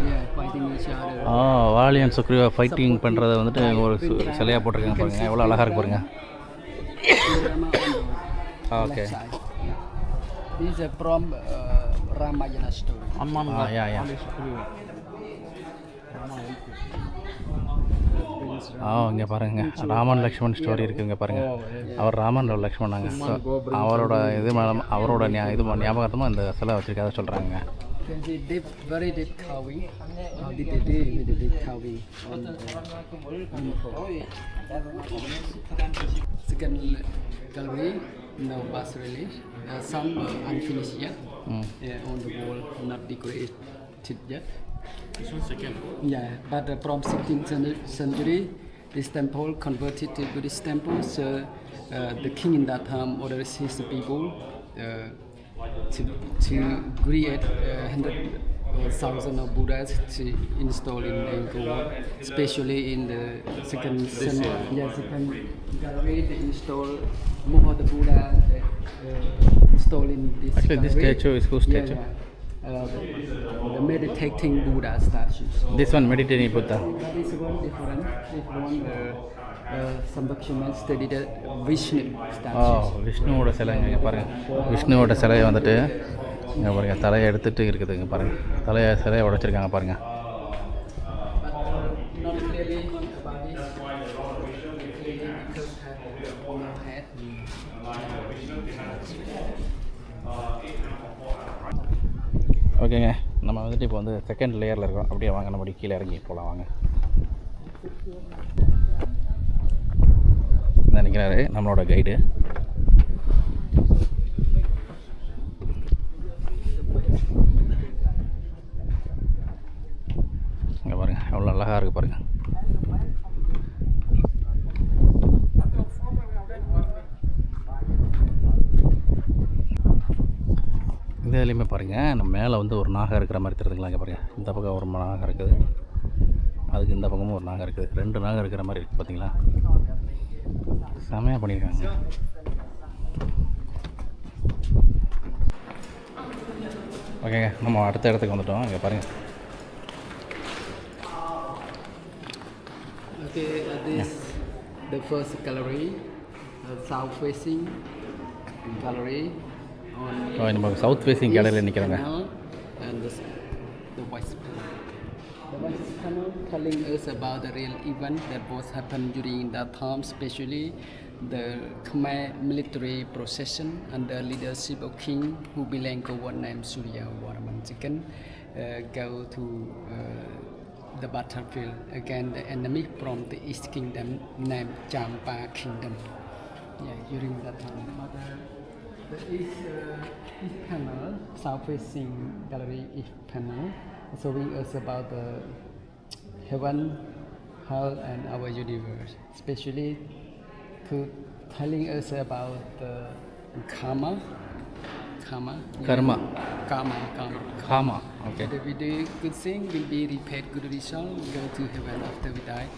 வாலியன் சுக்ரீவர் ஃபைட்டிங் பண்ணுறத வந்துட்டு ஒரு சிலையாக போட்டிருக்காங்க பாருங்கள். எவ்வளோ அழகாக இருக்கு பாருங்கள். Okay This is from Ramayana story. இங்கே பாருங்கள் ராமன் லக்ஷ்மண் ஸ்டோரி இருக்குதுங்க பாருங்கள். அவர் ராமன் லக்ஷ்மணாங்க. ஸோ அவரோட இது அவரோட இது ஞாபகத்தமாக இந்த சிலை வச்சுருக்காத சொல்கிறாங்க. Very deep carving. How did they do with the deep carving on second gallery? No bas relief. Some unfinished yet. On the wall, not decorated yet. This one second. Yeah, but from 16th century, this temple converted to Buddhist temple. So the king in that time orders his people to create 100,000 of Buddhas to install in Angkor Wat, especially in the second gallery. They install more of the Buddha installed in this. Actually, this statue is whose statue? The meditating Buddha statues. This one meditating Buddha. That is one different. This one some documents studied Vishnu statues. விஷ்ணுவோட சிலைங்க இங்கே பாருங்கள். விஷ்ணுவோட சிலையை வந்துட்டு இங்கே பாருங்கள் தலையை எடுத்துகிட்டு இருக்குது. இங்கே பாருங்கள் சிலையை உடைச்சிருக்காங்க பாருங்கள். Not clearly about this. Because have no head. ஓகேங்க நம்ம வந்துட்டு இப்போ வந்து செகண்ட் லேயரில் இருக்கோம். அப்படியே வாங்க நம்ம கீழே இறங்கி போகலாம் வாங்க. நினைக்கிறாரு நம்மளோட கைடு. இங்கே பாருங்கள் எவ்வளோ அழகாக இருக்குது பாருங்கள். இதுலேயுமே பாருங்கள் நம்ம மேலே வந்து ஒரு நாகம் இருக்கிற மாதிரி தெரியுதுங்களா. இங்கே பாருங்கள் இந்த பக்கம் ஒரு நாகம் இருக்குது, அதுக்கு இந்த பக்கமும் ஒரு நாகம் இருக்குது. 2 நாகம் இருக்கிற மாதிரி இருக்குது பார்த்தீங்களா. செமையாக பண்ணியிருக்காங்க. ஓகேங்க நம்ம அடுத்த இடத்துக்கு வந்துட்டோம். இங்கே பாருங்கள். Okay, this the first gallery, south facing gallery. நம்ம சவுத் ஃபேஸிங் கேலரியில் நிற்கிறாங்க. And the west panel. The west panel telling us about the real event that was happened during that time, especially the Khmer military procession under leadership of King Hubilengko, one named Surya Varaman Chicken, go to the battlefield against the enemy from the East Kingdom named Champa Kingdom. Yeah, during that time. But the east panel, south-facing gallery east panel, showing us about the heaven, hell, and our universe, especially to telling us about the karma. Karma. Karma. Okay. If we do good thing, we'll be repaid good result, go to heaven after we die.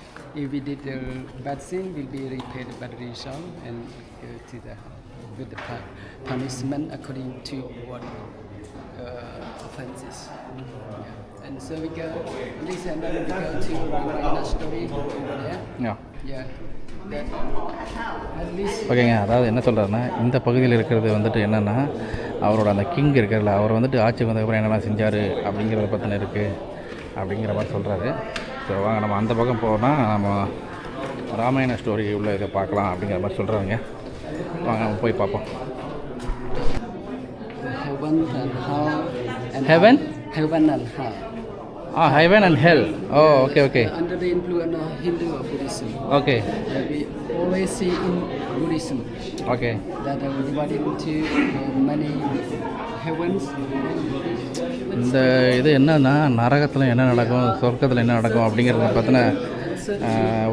If we did the bad thing, we'll be repaid bad result and go to the with the punishment according to what offenses. Yeah. And so we go, this and then we go to Ramayana story over there. Yeah. Yeah. That at least ஓகேங்க, அதாவது என்ன சொல்கிறாருன்னா, இந்த பகுதியில் இருக்கிறது வந்துட்டு என்னென்னா, அவரோட அந்த கிங் இருக்கிறல, அவர் வந்துட்டு ஆட்சி வந்ததுக்கப்புறம் என்னெல்லாம் செஞ்சார் அப்படிங்கிறத பற்றின இருக்குது அப்படிங்கிற மாதிரி சொல்கிறாரு. ஸோ வாங்க நம்ம அந்த பக்கம் போனால் நம்ம ராமாயண ஸ்டோரி உள்ள இதை பார்க்கலாம் அப்படிங்கிற மாதிரி சொல்கிறாங்க. வாங்க நம்ம போய் பார்ப்போம். heaven and hell. Heaven? Heaven and hell. Heaven and hell. Oh, okay. Under the influence of Hindu or Buddhism. Okay. We always see in Buddhism Okay. that are divided into many heavens. இந்த இது என்னன்னா, நரகத்தில் என்ன நடக்கும், சொர்க்கத்தில் என்ன நடக்கும் அப்படிங்கிறத பற்றின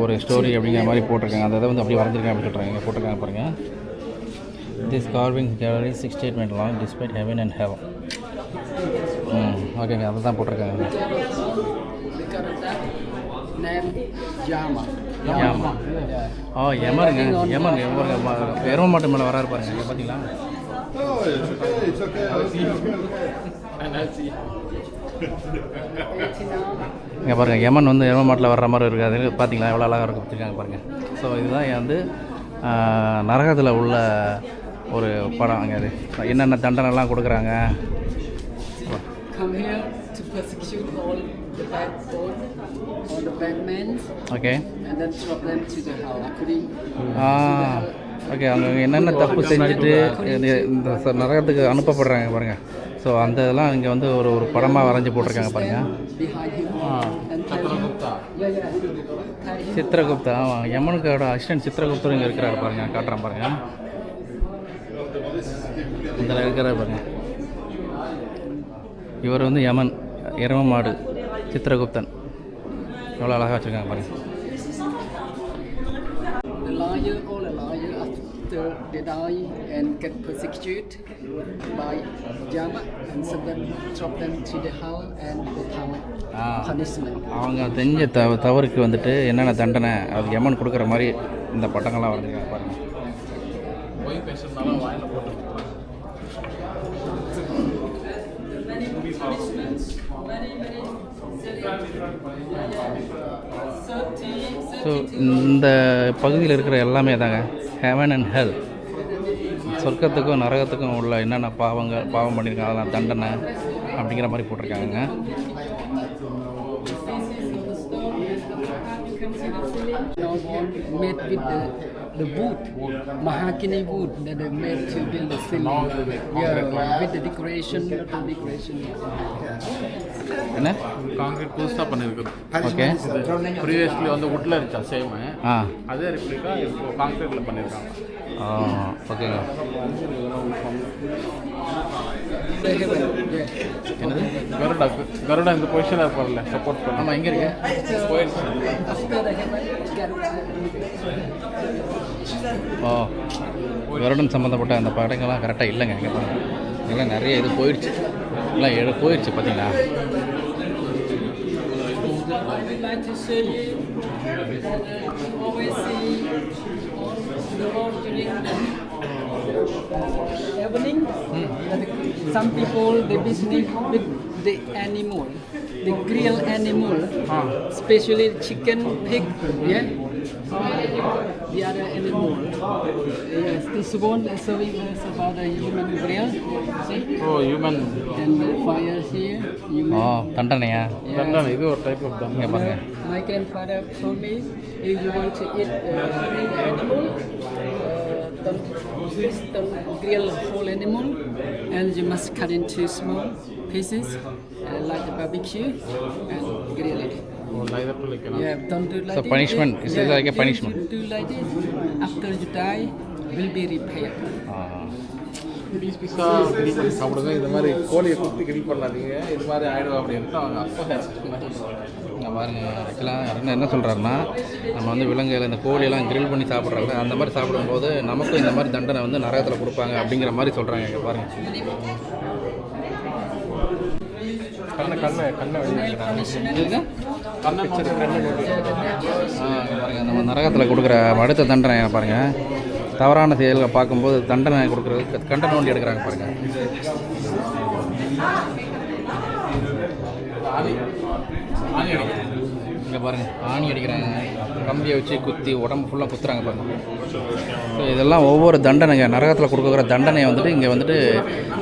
ஒரு ஸ்டோரி அப்படிங்கிற மாதிரி போட்டிருக்காங்க. அந்த இதை வந்து அப்படி வரைஞ்சிருக்காங்க அப்படின்னு சொல்கிறாங்க. இங்கே போட்டிருக்காங்க பாருங்கள். This carving gallery 68 feet long despite heaven and hell. ஓகேங்க, அதை தான் போட்டிருக்காங்க. Name Yama. யமருங்க, எரும மாட்டு மேலே வராரு பாருங்க. இங்கே பார்த்தீங்களா? இங்கே பாருங்கள், யமன் வந்து எரும மாட்டில் வர்ற மாதிரி இருக்குது. அது பார்த்தீங்களா எவ்வளோ அழகாக இருக்கும் வச்சுருக்காங்க பாருங்கள். ஸோ இதுதான் வந்து நரகத்தில் உள்ள ஒரு படம். அங்கே அது என்னென்ன தண்டனைலாம் கொடுக்குறாங்க. Come here to persecute all the bad boys, all the bad men, okay. and then drop them to the hell according okay, அவங்க என்னென்ன தப்பு செஞ்சுட்டு இந்த நரகத்துக்கு அனுப்பப்படுறாங்க பாருங்கள். ஸோ அந்த இதெல்லாம் இங்கே வந்து ஒரு ஒரு படமாக வரைஞ்சி போட்டிருக்காங்க பாருங்கள். behind him and tell him. Yeah. Chitragupta, யமனுக்கோட அசிஸ்டன்ட் சித்திரகுப்தர் இங்கே இருக்கிறாரு பாருங்கள். காட்டுறேன் பாருங்கள். இதில் இருக்கிறார் பாருங்கள். இவர் வந்து யமன், எரும மாடு, சித்திரகுப்தன். எவ்வளோ அழகாக வச்சுருக்காங்க பாருங்கள். The liar, all the liar after they die and get persecuted by Yama and so then drop them to the hell and the punishment. அவங்க செஞ்ச தவறுக்கு வந்துட்டு என்னென்ன தண்டனை அது யமன் கொடுக்குற மாதிரி இந்த பட்டங்கள்லாம் வரைஞ்சிருக்காங்க பாருங்கள். போய் பேசுறதுனால வாயில் போட்டு ஸோ இந்த பகுதியில் இருக்கிற எல்லாமே தாங்க ஹெவன் அண்ட் ஹெல். சொர்க்கத்துக்கும் நரகத்துக்கும் உள்ள என்னென்ன பாவம் பண்ணியிருக்காங்க அதெல்லாம் தண்டனை அப்படிங்கிற மாதிரி போட்டிருக்காங்க. Made with the wood, mahogany wood that they made to build the ceiling. Yeah, with the decoration. என்ன காங்கிரீட் புதுசாக பண்ணியிருக்குது. ஓகே. ப்ரீவியஸ்லி வந்து வுட்டில் இருந்துச்சா சேமு, ஆ அதே ரிப்ளிக்கா இப்போ காங்கிரீட்டில் பண்ணியிருக்காங்க. ஓகேங்க. The heaven, என்னது? கருடா இந்த பொசிஷனில் இருப்பார்ல, சப்போர்ட் பண்ண. ஆமாம், எங்கே இருக்கு? போயிடுச்சு. after the heaven, கருடன் சம்மந்தப்பட்ட அந்த படங்கள்லாம் கரெக்டாக இல்லைங்க. இங்கே பாருங்கள், இதெல்லாம் நிறைய இது போயிடுச்சு, எல்லாம் போயிடுச்சு பார்த்தீங்களா. I would like to show you that you always see the Lord during evening. Some people they business with the animal, the grilled animal, especially chicken, pig, yeah. The other animal. Yes, this one is showing us about the human grill. See? Oh human And the fire here. Human. தண்டனையா? தண்டனை, இது ஒரு type of தண்டனை. இங்கே பாருங்கள். My grandfather told me if you want to eat animal, don't grill whole animal, and you must cut into small pieces like a barbecue and grill it. Oh, like that like cannot. Yeah, don't do like So this. punishment, is it like a punishment? You do like this. After you die, will be repaired. Piece பீஸாக கிளி பண்ணி சாப்பிடுங்க. இந்த மாதிரி கோழியை குத்தி கிளி பண்ணாதீங்க, இது மாதிரி ஆகிடும் அப்படின்ட்டு அவங்க அப்பா இங்கே பாருங்க, ஆக்சுவலாக என்ன சொல்கிறாருன்னா, நம்ம வந்து விலங்குகள் இந்த கோழியெல்லாம் கிரில் பண்ணி சாப்பிட்றாங்க, அந்த மாதிரி சாப்பிடும்போது நமக்கும் இந்த மாதிரி தண்டனை வந்து நரகத்தில் கொடுப்பாங்க அப்படிங்கிற மாதிரி சொல்கிறாங்க. இங்கே பாருங்கள், பாருங்கள் நம்ம நரகத்தில் கொடுக்குற அடுத்த தண்டனை பாருங்கள். தவறான செயல்களை பார்க்கும்போது தண்டனை கொடுக்குறது கண்டன நோண்டி எடுக்கிறாங்க பாருங்கள். இங்கே பாருங்கள், ஆணி அடிக்கிறாங்க, கம்பியை வச்சு குத்தி உடம்பு ஃபுல்லாக குத்துறாங்க பாருங்கள். ஸோ இதெல்லாம் ஒவ்வொரு தண்டனைங்க, நரகத்தில் கொடுக்குற தண்டனையை வந்துட்டு இங்கே வந்துட்டு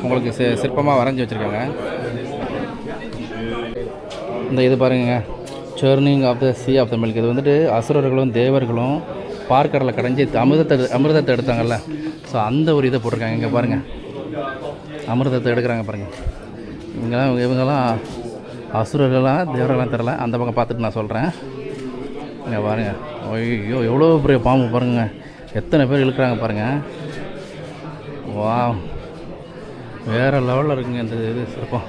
உங்களுக்கு சிற்பமாக வரைஞ்சி வச்சுருக்காங்க. இந்த இது பாருங்க, churning of the sea of the milk. இது வந்துட்டு அசுரர்களும் தேவர்களும் பார்க்கடலை கடைஞ்சி அமிர்தத்தை எடுத்தாங்கல்ல, ஸோ அந்த ஒரு இதை போட்டிருக்காங்க. இங்கே பாருங்கள், அமிர்தத்தை எடுக்கிறாங்க பாருங்கள். இவங்கெல்லாம் அசுரர்களாக தேவர்களாம் தெரில, அந்த பக்கம் பார்த்துட்டு நான் சொல்கிறேன். இங்கே பாருங்கள், ஐயோ எவ்வளோ பெரிய பாம்பு பாருங்க, எத்தனை பேர் இழுக்கிறாங்க பாருங்கள். வா, வேறு லெவலில் இருக்குங்க இந்த இது சிற்பம்.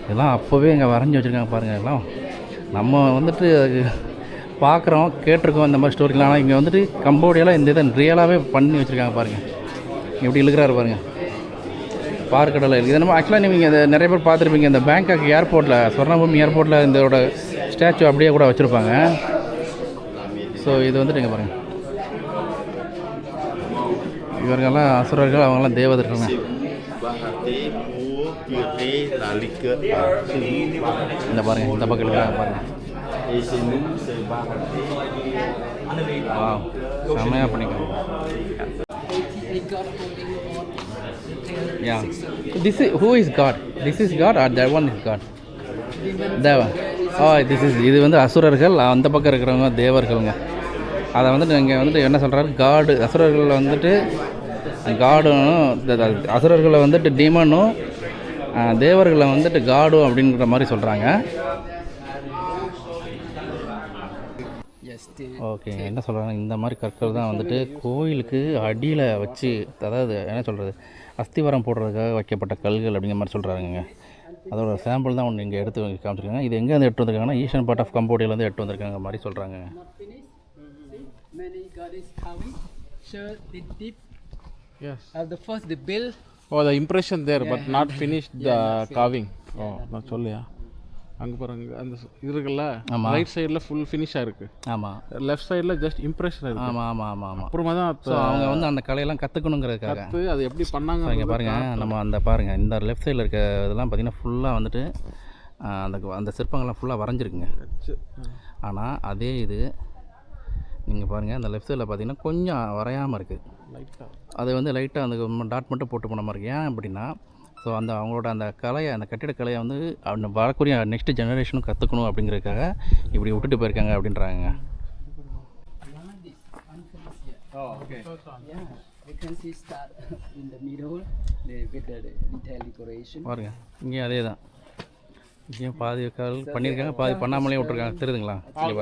இதெல்லாம் அப்போவே இங்கே வரைஞ்சி வச்சுருக்காங்க பாருங்கள். எல்லாம் நம்ம வந்துட்டு அதுக்கு பார்க்குறோம், கேட்டிருக்கோம் இந்த மாதிரி ஸ்டோரிலாம். ஆனால் இங்கே வந்துட்டு கம்போடியாவில் இந்த இதை ரியலாகவே பண்ணி வச்சுருக்காங்க பாருங்கள். எப்படி இழுக்கிறாரு பாருங்கள், பார்க்கடலை இருக்குது. இதை நம்ம ஆக்சுவலாக நீங்கள் இதை நிறைய பேர் பார்த்துருப்பீங்க, இந்த பேங்காக் ஏர்போர்ட்டில், ஸ்வர்ணபூமி ஏர்போர்ட்டில் இதோட ஸ்டாச்சு அப்படியே கூட வச்சுருப்பாங்க. ஸோ இது வந்துட்டு இங்கே பாருங்கள், இவர்களெல்லாம் அசுரர்கள், அவங்கெல்லாம் தேவதர்கள்ங்க. இந்த பாருங்கள், இந்த பக்கம் இருக்கிறாங்க பாருங்கள். செம்மையாக பண்ணிக்கலாம். Yeah. This is who is God? This is God or that one is God? That one. Oh, இது வந்து அசுரர்கள், அந்த பக்கம் இருக்கிறவங்க தேவர்களுங்க. அதை வந்துட்டு இங்கே வந்துட்டு என்ன சொல்கிறாரு, காடு. அசுரர்களில் வந்துட்டு காடும், அசுரர்களை வந்துட்டு டீமனும், தேவர்களை வந்துட்டு காடும் அப்படிங்கிற மாதிரி சொல்கிறாங்க. ஓகே, என்ன சொல்கிறாங்க, இந்த மாதிரி கற்கள் தான் வந்துட்டு கோயிலுக்கு அடியில் வச்சு, அதாவது என்ன சொல்கிறது, அஸ்திவாரம் போடுறதுக்காக வைக்கப்பட்ட கல்கள் அப்படிங்கிற மாதிரி சொல்கிறாங்க. அதோட சாம்பிள் தான் ஒன்று இங்கே எடுத்து காமிச்சிருக்காங்க. இது எங்கே வந்து எடுத்து வந்திருக்காங்கன்னா, ஈஸ்டர்ன் பார்ட் ஆஃப் கம்போடியாவிலேருந்து எடுத்து வந்திருக்காங்க மாதிரி சொல்கிறாங்க. The first the bill. Oh, the impression there, but not finished the carving. Oh, நான் சொல்லியா, அங்கே பாருங்க, அந்த இது இருக்குல்ல, ரைட் சைடில் ஃபுல் ஃபினிஷாக இருக்குது. ஆமாம், லெஃப்ட் சைடில் ஜஸ்ட் இம்ப்ரெஷன் இருக்குது. ஆமாம் ஆமாம் ஆமாம் ஆமாம். அப்புறமா தான் அவங்க வந்து அந்த கலையெல்லாம் கற்றுக்கணுங்கிறதுக்காக அது எப்படி பண்ணாங்க. இங்கே பாருங்கள், நம்ம அந்த பாருங்கள், இந்த லெஃப்ட் சைடில் இருக்க இதெல்லாம் பார்த்திங்கன்னா ஃபுல்லாக வந்துட்டு அந்த சிற்பங்கள்லாம் ஃபுல்லாக வரைஞ்சிருக்குங்க. ஆனால் அதே இது நீங்கள் பாருங்கள், அந்த லெஃப்ட் சைடில் பார்த்தீங்கன்னா கொஞ்சம் வரையாமல் இருக்குது. அது வந்து லைட்டாக அந்த டாட் மட்டும் போட்டு போன மாதிரி இருக்குது. ஏன் அப்படின்னா, ஸோ அந்த அவங்களோட அந்த கலையை, அந்த கட்டிடக்கலையை வந்து அந்த வரக்கூடிய நெக்ஸ்ட் ஜெனரேஷனும் கற்றுக்கணும் அப்படிங்கிறதுக்காக இப்படி விட்டுட்டு போயிருக்காங்க அப்படின்றாங்க. பாருங்க, இங்கேயும் அதே தான், இங்கேயும் பாதி கல் பண்ணியிருக்காங்க, பாதி பண்ணாமலே விட்டுருக்காங்க. தெரியுதுங்களா? இங்கே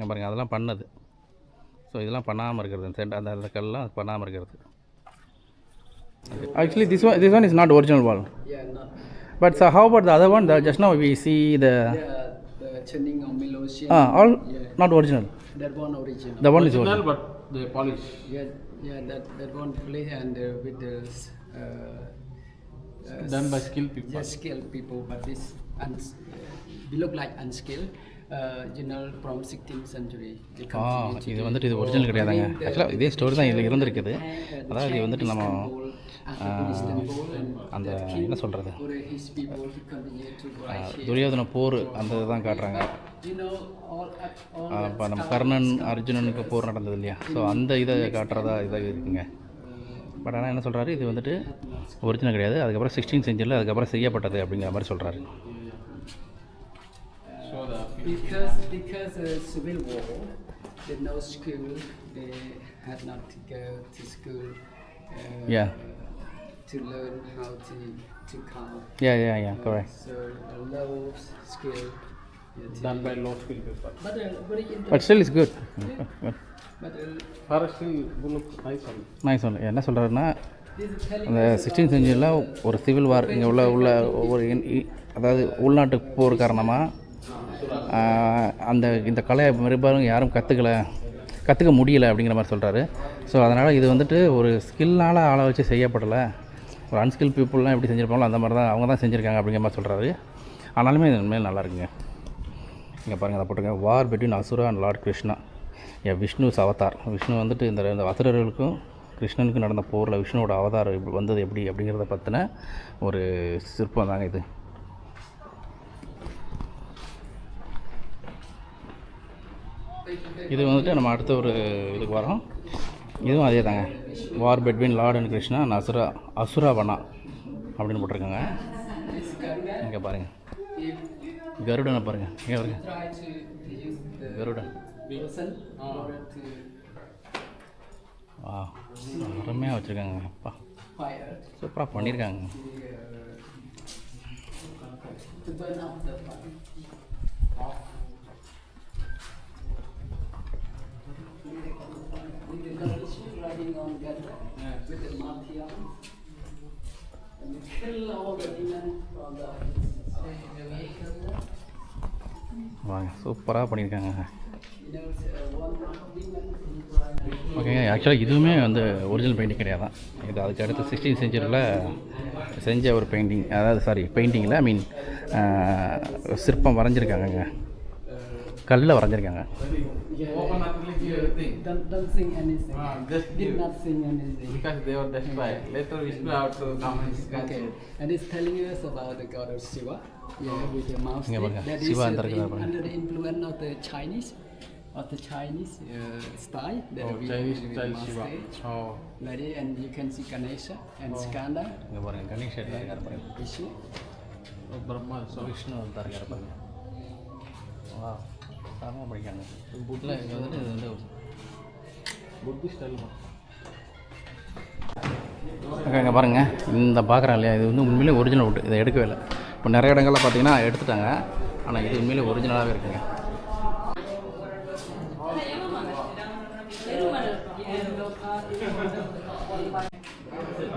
பாருங்கள், அதெல்லாம் பண்ணது. ஸோ இதெல்லாம் பண்ணாமல் இருக்கிறது, அந்த கல்லாம் பண்ணாமல் இருக்கிறது. Actually, this one is not original wall. Yeah, not. But so how about the other one? Just now we see the Channing of Milosian. all not original. That one original. The one is original, but the polish. Yeah, that one play and with the done by skilled people. Yeah, skilled people, but this we look like unskilled. From 16th century. இது வந்துட்டு இது original கிடையாதுங்க. ஆக்சுவலாக இதே story தான் இதில் இருந்திருக்குது. அதாவது இது வந்துட்டு நம்ம அந்த என்ன சொல்கிறது, துரியோதன போர் அந்த இதுதான் காட்டுறாங்க. இப்போ நம்ம கர்ணன் அர்ஜுனனுக்கு போர் நடந்தது இல்லையா, ஸோ அந்த இதை காட்டுறதா இதாக இருக்குங்க. பட் ஆனால் என்ன சொல்கிறாரு, இது வந்துட்டு ஒரிஜினல் கிடையாது, அதுக்கப்புறம் 16th century அதுக்கப்புறம் செய்யப்பட்டது அப்படிங்கிற மாதிரி சொல்கிறாரு. Because civil war, there's no school, they had not to go to school to learn how to to come. Yeah, correct. So low skill. Done by low skill people. But very interesting. But still it's good. But Forest still look nice only. நான் சொல்ல என்ன சொல்கிறாருன்னா this is telling அந்த 16th செஞ்சுரியில் ஒரு civil war இங்கே உள்ள ஒவ்வொரு அதாவது உள்நாட்டு போர் காரணமாக இந்த கலையை பெரும்பாலும் யாரும் கற்றுக்க முடியலை அப்படிங்கிற மாதிரி சொல்கிறாரு. ஸோ அதனால் இது வந்துட்டு ஒரு ஸ்கில்னால் ஆளை வச்சு செய்யப்படலை, ஒரு அன்ஸ்கில் பீப்புளெலாம் எப்படி செஞ்சுருப்பாங்களோ அந்த மாதிரி தான் அவங்க தான் செஞ்சுருக்காங்க அப்படிங்கிற மாதிரி சொல்கிறாரு. ஆனாலுமே இது உண்மையில் நல்லா இருக்குங்க. இங்கே பாருங்கள், அதை போட்டுருங்க, war between asura and lord Krishna Vishnu's avatar. Vishnu வந்துட்டு இந்த அசுரர்களுக்கும் கிருஷ்ணனுக்கும் நடந்த போரில் விஷ்ணுவோட அவதாரம் வந்தது எப்படி அப்படிங்கிறத பற்றின ஒரு சிற்பம் தாங்க இது. இது வந்துட்டு நம்ம அடுத்த ஒரு இதுக்கு வரோம். இதுவும் அதே தாங்க, war between lord and Krishna and அசுராவனா அப்படின்னு போட்டிருக்காங்க. இங்கே பாருங்கள், கருடனை பாருங்கள், இங்கே பாருங்கள், கருடன். அருமையாக வச்சுருக்காங்க. அப்பா சூப்பராக பண்ணியிருக்காங்க. வாங்க, சூப்பராக பண்ணியிருக்காங்க. ஓகேங்க, ஆக்சுவலாக இதுவுமே வந்து ஒரிஜினல் பெயிண்டிங் கிடையாது தான். இது அதுக்கு அடுத்து 16th செஞ்சுரியில் செஞ்ச ஒரு பெயிண்டிங், அதாவது பெயிண்டிங்கில் சிற்பம் வரைஞ்சிருக்காங்கங்க, கல்லில் வரைஞ்சிருக்காங்க. Don't sing anything. Just did not sing anything. Because they were destroyed. Later Vishnu have to come and sketch. Okay, and it's telling us about the god of Shiva. Yeah, with the mouse. Yeah, stick. That is Shiva under the influence of the Chinese style. That Oh, we Chinese with style mouse Shiva. stick. Oh. Like that, and you can see Ganesha and Skanda, இங்கே பாருங்கள், கணேஷ் இருக்கார் பாருங்கள், Vishnu. Oh, Brahma. So Vishnu இருக்கார் பாருங்கள். வா, சாரமாக படிக்காங்க. புட்டில் இங்கே வந்துட்டு இது வந்து Buddhist style. இங்கே பாருங்கள், இந்த பார்க்குறேன் இல்லையா, இது வந்து உண்மையிலே ஒரிஜினல் வுட். இதை எடுக்கவே இல்லை. இப்போ நிறைய இடங்கள்லாம் பார்த்தீங்கன்னா எடுத்துட்டாங்க, ஆனால் இது உண்மையிலே ஒரிஜினலாகவே இருக்குங்க.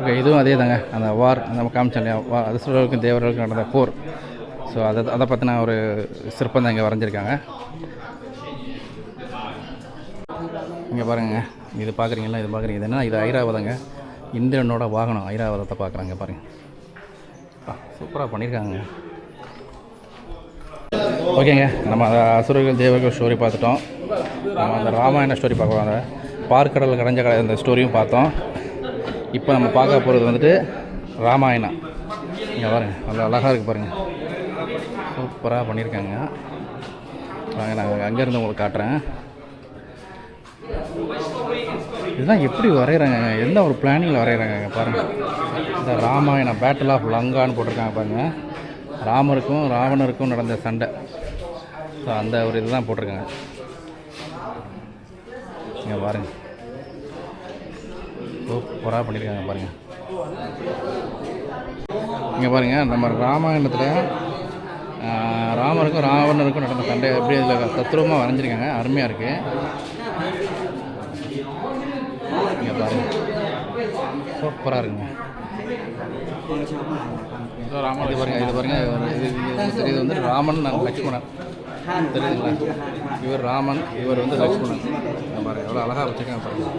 ஓகே, இதுவும் அதே தாங்க, அந்த வார் நம்ம காமிச்சோம் இல்லையா, அசுரர்களுக்கும் தேவர்களுக்கும் நடந்த போர். ஸோ அதை பற்றின ஒரு சிற்பம் தான் இங்கே வரைஞ்சிருக்காங்க. இங்கே பாருங்க, இது பார்க்குறீங்களா, இது பார்க்குறீங்க, இது என்ன, இது ஐராவதங்க, இந்திரனோட வாகனம் ஐராவதத்தை பார்க்குறாங்க பாருங்கள். சூப்பராக பண்ணியிருக்காங்க. ஓகேங்க, நம்ம அந்த அசுரர்கள் தேவர்கள் ஸ்டோரி பார்த்துட்டோம். நம்ம அந்த ராமாயண ஸ்டோரி பார்க்கலாம், அந்த பார்க்கடல் கடைஞ்ச அந்த ஸ்டோரியும் பார்த்தோம். இப்போ நம்ம பார்க்க போகிறது வந்துட்டு ராமாயணம். இங்கே பாருங்கள், நல்லா அழகாக இருக்குது பாருங்கள், சூப்பராக பண்ணியிருக்காங்க. வாங்க, நான் அங்கேருந்து உங்களுக்கு காட்டுறேன். இதெல்லாம் எப்படி வரைகிறாங்க, எந்த ஒரு பிளானிங்கில் வரைகிறாங்க பாருங்கள். இந்த ராமாயணம் பேட்டில் ஆஃப் லங்கான்னு போட்டிருக்காங்க பாருங்கள், ராமருக்கும் ராவணருக்கும் நடந்த சண்டை. ஸோ அந்த ஒரு இதுதான் போட்டிருக்காங்க. இங்கே பாருங்கள், சூப்பராக பண்ணியிருக்காங்க பாருங்கள். இங்கே பாருங்கள், நம்ம ராமாயணத்தில் ராமருக்கும் ராவணருக்கும் நடந்த சண்டை எப்படி இதில் தத்ரூபமாக வரைஞ்சிருக்காங்க, அருமையாக இருக்குது. இங்கே பாருங்கள், சூப்பராக இருக்குங்க. இது பாருங்கள், இது பாருங்கள், இது வந்து ராமன் லக்ஷ்மணன் தெரியுதுங்களா, இவர் ராமன், இவர் வந்து லக்ஷ்மணன். பாருங்கள் எவ்வளோ அழகாக வச்சுருக்காங்க பாருங்கள்.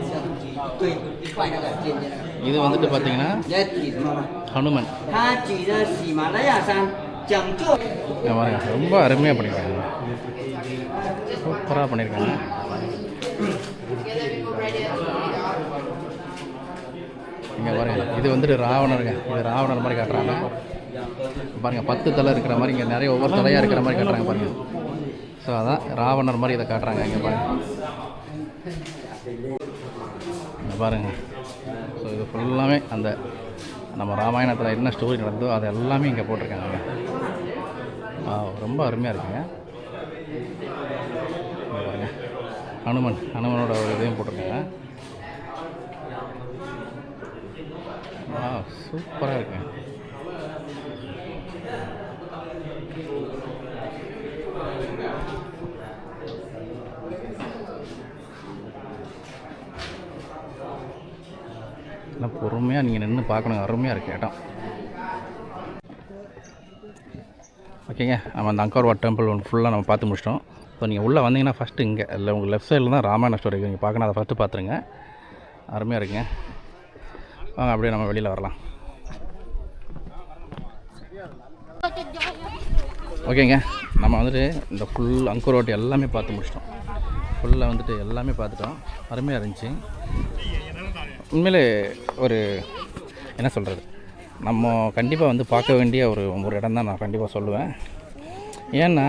இது வந்துட்டு பார்த்தீங்கன்னா ஹனுமன். பாருங்க, ரொம்ப அருமையாக பண்ணியிருக்காங்க, சூப்பராக பண்ணியிருக்காங்க. இங்கே பாருங்கள், இது வந்துட்டு ராவணருங்க, இது ராவணர் மாதிரி காட்டுறாங்க பாருங்கள். 10 தலை இருக்கிற மாதிரி, இங்கே நிறைய ஒவ்வொரு தலையாக இருக்கிற மாதிரி காட்டுறாங்க பாருங்கள். ஸோ அதான் ராவணர் மாதிரி இதை காட்டுறாங்க. இங்கே பாருங்கள், இங்கே பாருங்கள். ஸோ இது ஃபுல்லாமே அந்த நம்ம ராமாயணத்தில் என்ன ஸ்டோரி நடந்ததோ அது எல்லாமே இங்கே போட்டிருக்காங்க. ரொம்ப அருமையாக இருக்குங்க. இங்கே பாருங்கள், ஹனுமனோட ஒரு இதையும் போட்டிருக்காங்க. சூப்பராக இருக்குங்க. எல்லாம் பொறுமையாக நீங்கள் நின்று பார்க்கணும், அருமையாக இருக்குது இடம். ஓகேங்க, நம்ம அந்த அங்கோர் வாட் டெம்பிள் ஒன்று ஃபுல்லாக நம்ம பார்த்து முடிச்சிட்டோம். ஸோ நீங்கள் உள்ளே வந்தீங்கன்னா ஃபஸ்ட்டு இங்கே இல்லை உங்கள் லெஃப்ட் சைடில் தான் ராமாயண ஸ்டோரி நீங்கள் பார்க்கணும், அதை ஃபஸ்ட்டு பார்த்துருங்க. அருமையாக இருக்குங்க. வாங்க அப்படியே நம்ம வெளியில் வரலாம். ஓகேங்க, நம்ம வந்துட்டு இந்த ஃபுல் அங்கோர் வாட் எல்லாமே பார்த்து முடிச்சிட்டோம். ஃபுல்லாக வந்துட்டு எல்லாமே பார்த்துட்டோம். அருமையாக இருந்துச்சு. உண்மையிலே ஒரு என்ன சொல்கிறது, நம்ம கண்டிப்பாக வந்து பார்க்க வேண்டிய ஒரு இடம் தான் நான் கண்டிப்பாக சொல்லுவேன். ஏன்னா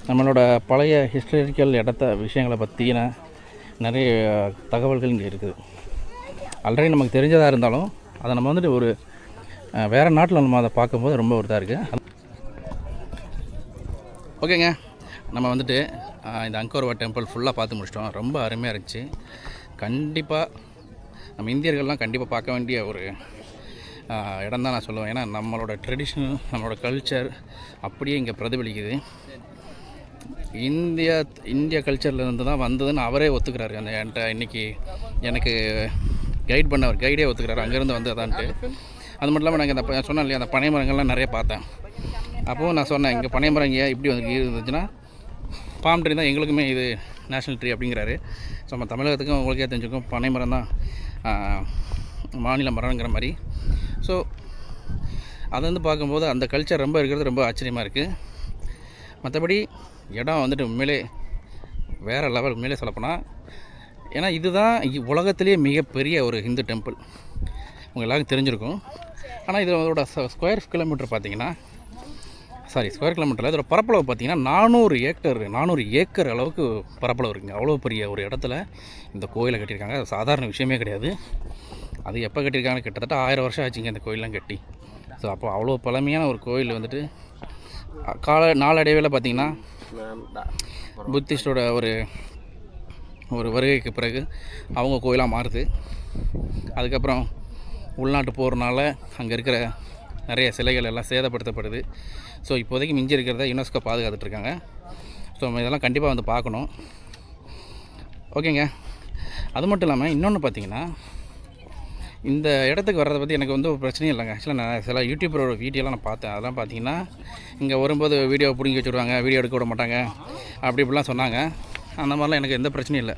நம்மளோட பழைய ஹிஸ்டாரிக்கல் விஷயங்களை பற்றின நிறைய தகவல்கள் இங்கே இருக்குது. ஆல்ரெடி நமக்கு தெரிஞ்சதாக இருந்தாலும் அதை நம்ம வந்துட்டு ஒரு வேறு நாட்டில் நம்ம அதை பார்க்கும்போது ரொம்ப ஒரு இதாக இருக்குது. ஓகேங்க, நம்ம வந்துட்டு இந்த அங்கோர் வாட் டெம்பிள் ஃபுல்லாக பார்த்து முடிச்சிட்டோம். ரொம்ப அருமையாக இருந்துச்சு. கண்டிப்பாக நம்ம இந்தியர்கள்லாம் கண்டிப்பாக பார்க்க வேண்டிய ஒரு இடம் தான் நான் சொல்லுவேன். ஏன்னா நம்மளோட ட்ரெடிஷ்னல், நம்மளோட கல்ச்சர் அப்படியே இங்கே பிரதிபலிக்குது. இந்தியா கல்ச்சர்லேருந்து தான் வந்ததுன்னு அவரே ஒத்துக்கிறாரு. அந்த என்கிட்ட இன்றைக்கி எனக்கு கைட் பண்ணவர் கைடே ஒத்துக்கிறாரு, அங்கேருந்து வந்து அதான்ட்டு. அது மட்டும் இல்லாமல் நாங்கள் இந்த சொன்னேன் இல்லையா, அந்த பனை மரங்கள்லாம் நிறைய பார்த்தேன். அப்போது நான் சொன்னேன், இங்கே பனை மரம் இங்கே இப்படி வந்து இருந்துச்சுன்னா பாம் ட்ரீ தான் எங்களுக்குமே இது நேஷ்னல் ட்ரீ அப்படிங்கிறாரு. ஸோ நம்ம தமிழகத்துக்கும் உங்களுக்கே தெரிஞ்சுக்கும் பனை மரம் தான் மாநில மரங்கிற மாதிரி. ஸோ அதை வந்து பார்க்கும்போது அந்த கல்ச்சர் ரொம்ப இருக்கிறது ரொம்ப ஆச்சரியமாக இருக்குது. மற்றபடி இடம் வந்துட்டு உண்மையிலே வேறு லெவல். உண்மையிலே சொல்லப்போனால் ஏன்னா இதுதான் உலகத்திலேயே மிகப்பெரிய ஒரு ஹிந்து டெம்பிள், உங்கள் எல்லாருக்கும் தெரிஞ்சிருக்கும். ஆனால் இதோட ஸ்கொயர் கிலோமீட்டர் பார்த்தீங்கன்னா ஸ்கொயர் கிலோமீட்டரில் இதோட பரப்பளவு பார்த்தீங்கன்னா 400 ஏக்கர் அளவுக்கு பரப்பளவு இருக்குங்க. அவ்வளோ பெரிய ஒரு இடத்துல இந்த கோயிலை கட்டியிருக்காங்க. அது சாதாரண விஷயமே கிடையாது. அது எப்போ கட்டியிருக்காங்க, கிட்டத்தட்ட 1000 வருஷம் ஆச்சுங்க இந்த கோயிலெலாம் கட்டி. ஸோ அப்போ அவ்வளோ பழமையான ஒரு கோயில் வந்துட்டு நாளடைவில் பார்த்திங்கன்னா புத்திஸ்டோட ஒரு வருகைக்கு பிறகு அவங்க கோயிலாக மாறுது. அதுக்கப்புறம் உள்நாட்டு போகிறனால அங்கே இருக்கிற நிறைய சிலைகள் எல்லாம் சேதப்படுத்தப்படுது. ஸோ இப்போதைக்கு மிஞ்சி இருக்கிறத யுனெஸ்கோ பாதுகாத்துட்ருக்காங்க. ஸோ நம்ம இதெல்லாம் கண்டிப்பாக வந்து பார்க்கணும். ஓகேங்க, அது மட்டும் இல்லாமல் இன்னொன்று பார்த்திங்கன்னா, இந்த இடத்துக்கு வர்றதை பற்றி எனக்கு வந்து ஒரு பிரச்சனையும் இல்லைங்க. ஆக்சுவலாக நான் சில யூடியூபரோட வீடியோலாம் நான் பார்த்தேன். அதெல்லாம் பார்த்திங்கன்னா இங்கே வரும்போது வீடியோ பிடிங்கி வச்சுருவாங்க, வீடியோ எடுக்க விட மாட்டாங்க, அப்படி இப்படிலாம் சொன்னாங்க. அந்த மாதிரிலாம் எனக்கு எந்த பிரச்சனையும் இல்லை.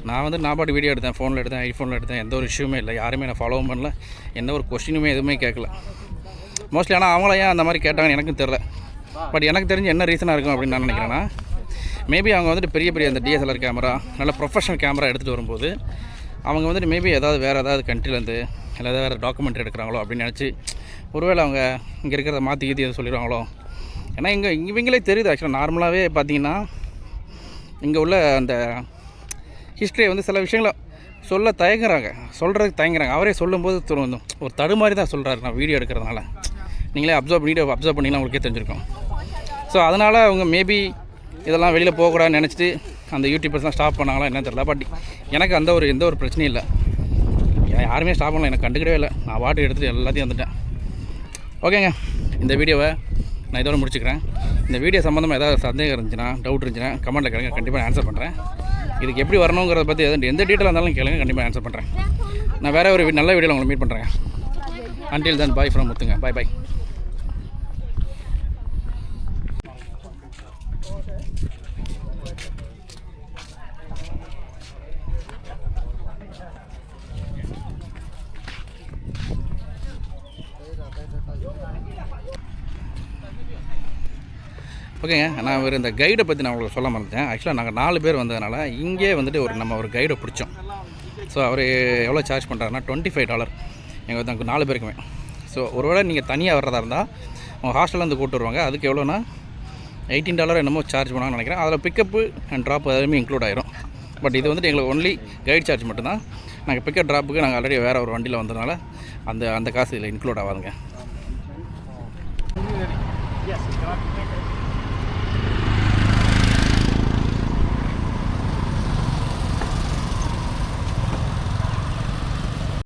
நான் வந்து பாட்டு வீடியோ எடுத்தேன், ஃபோனில் எடுத்தேன், ஐஃபோனில் எடுத்தேன். எந்த ஒரு இஷ்யூமே இல்லை. யாருமே நான் ஃபாலோவும் பண்ணல, எந்த ஒரு கொஸ்டினுமே எதுவுமே கேட்கல மோஸ்ட்லி. ஆனால் அவங்கள ஏன் அந்த மாதிரி கேட்டாங்கன்னு எனக்கும் தெரில. பட் எனக்கு தெரிஞ்சு என்ன ரீசனாக இருக்கும் அப்படின்னு நான் நினைக்கிறேன்னா, மேபி அவங்க வந்துட்டு பெரிய அந்த டிஎஸ்எல்ஆர் கேமரா, நல்ல ப்ரொஃபஷனல் கேமரா எடுத்துகிட்டு வரும்போது அவங்க வந்துட்டு மேபி வேறு ஏதாவது கண்ட்ரிலேருந்து இல்லை வேறு டாக்குமெண்ட் எடுக்கிறாங்களோ அப்படின்னு நினச்சி ஒருவேளை அவங்க இங்கே இருக்கிறத மாற்றி எது சொல்லிடுவாங்களோ. ஏன்னா இவங்களே தெரியுது. ஆக்சுவலாக நார்மலாகவே பார்த்தீங்கன்னா இங்கே உள்ள அந்த ஹிஸ்ட்ரியை வந்து சில விஷயங்களை சொல்ல சொல்கிறதுக்கு தயங்குறாங்க. அவரே சொல்லும்போது ஒரு தடுமாறி தான் சொல்கிறாரு. நான் வீடியோ எடுக்கிறதுனால நீங்களே அப்சர்வ் பண்ணிங்கன்னா உங்களுக்கே தெரிஞ்சிருக்கும். ஸோ அதனால் அவங்க மேபி இதெல்லாம் வெளியில் போகக்கூடாதுன்னு நினச்சிட்டு அந்த யூடியூபர்ஸ்லாம் ஸ்டாப் பண்ணாங்களா என்ன தெரியல. பட் எனக்கு எந்த ஒரு பிரச்சனையும் இல்லை. யாருமே ஸ்டாப் பண்ணல, எனக்கு கண்டுக்கவே இல்லை. நான் வாட்டு எடுத்துகிட்டு எல்லாத்தையும் வந்துட்டேன். ஓகேங்க, இந்த வீடியோவை நான் இதோட முடிச்சுக்கிறேன். இந்த வீடியோ சம்மந்தமாக ஏதாவது சந்தேகம் இருந்துச்சுன்னா, டவுட் இருந்துச்சுன்னா கமெண்ட்டில் கேளுங்க, கண்டிப்பாக நான் ஆன்சர் பண்ணுறேன். இதுக்கு எப்படி வரணுங்கிறத பற்றி எந்த டீட்டெயிலாக இருந்தாலும் கேளுங்க, கண்டிப்பாக ஆன்சர் பண்ணுறேன். நான் வேறு ஒரு நல்ல வீடியோவில் உங்களை மீட் பண்ணுறேன். அன்டில் தென் பாய் ஃப்ரம் முத்துங்க. பாய். ஓகேங்க, நான் இந்த கைடை பற்றி நான் உங்களுக்கு சொல்ல மறந்துட்டேன். ஆக்சுவலாக நாங்கள் 4 பேர் வந்ததுனால இங்கே வந்துட்டு நம்ம ஒரு கைடை பிடிச்சோம். ஸோ அவர் எவ்வளோ சார்ஜ் பண்ணுறாருன்னா $25 எங்கள் 4 பேருக்குமே. ஸோ ஒருவேளை நீங்கள் தனியாக வர்றதா இருந்தால் அவங்க ஹாஸ்டல்லேருந்து கூப்பிட்டு வருவாங்க. அதுக்கு எவ்வளோனா $18 என்னமோ சார்ஜ் பண்ணாங்கன்னு நினைக்கிறேன். அதில் பிக்கப்பு அண்ட் ட்ராப் அதுவுமே இன்க்ளூட் ஆயிரும். பட் இது வந்துட்டு எங்களுக்கு ஒன்லி கைட் சார்ஜ் மட்டும்தான். நாங்கள் பிக்கப் ட்ராப்புக்கு நாங்கள் ஆல்ரெடி வேறு ஒரு வண்டியில் வந்ததுனால அந்த காசு இதில் இன்க்ளூட் ஆகாதுங்க.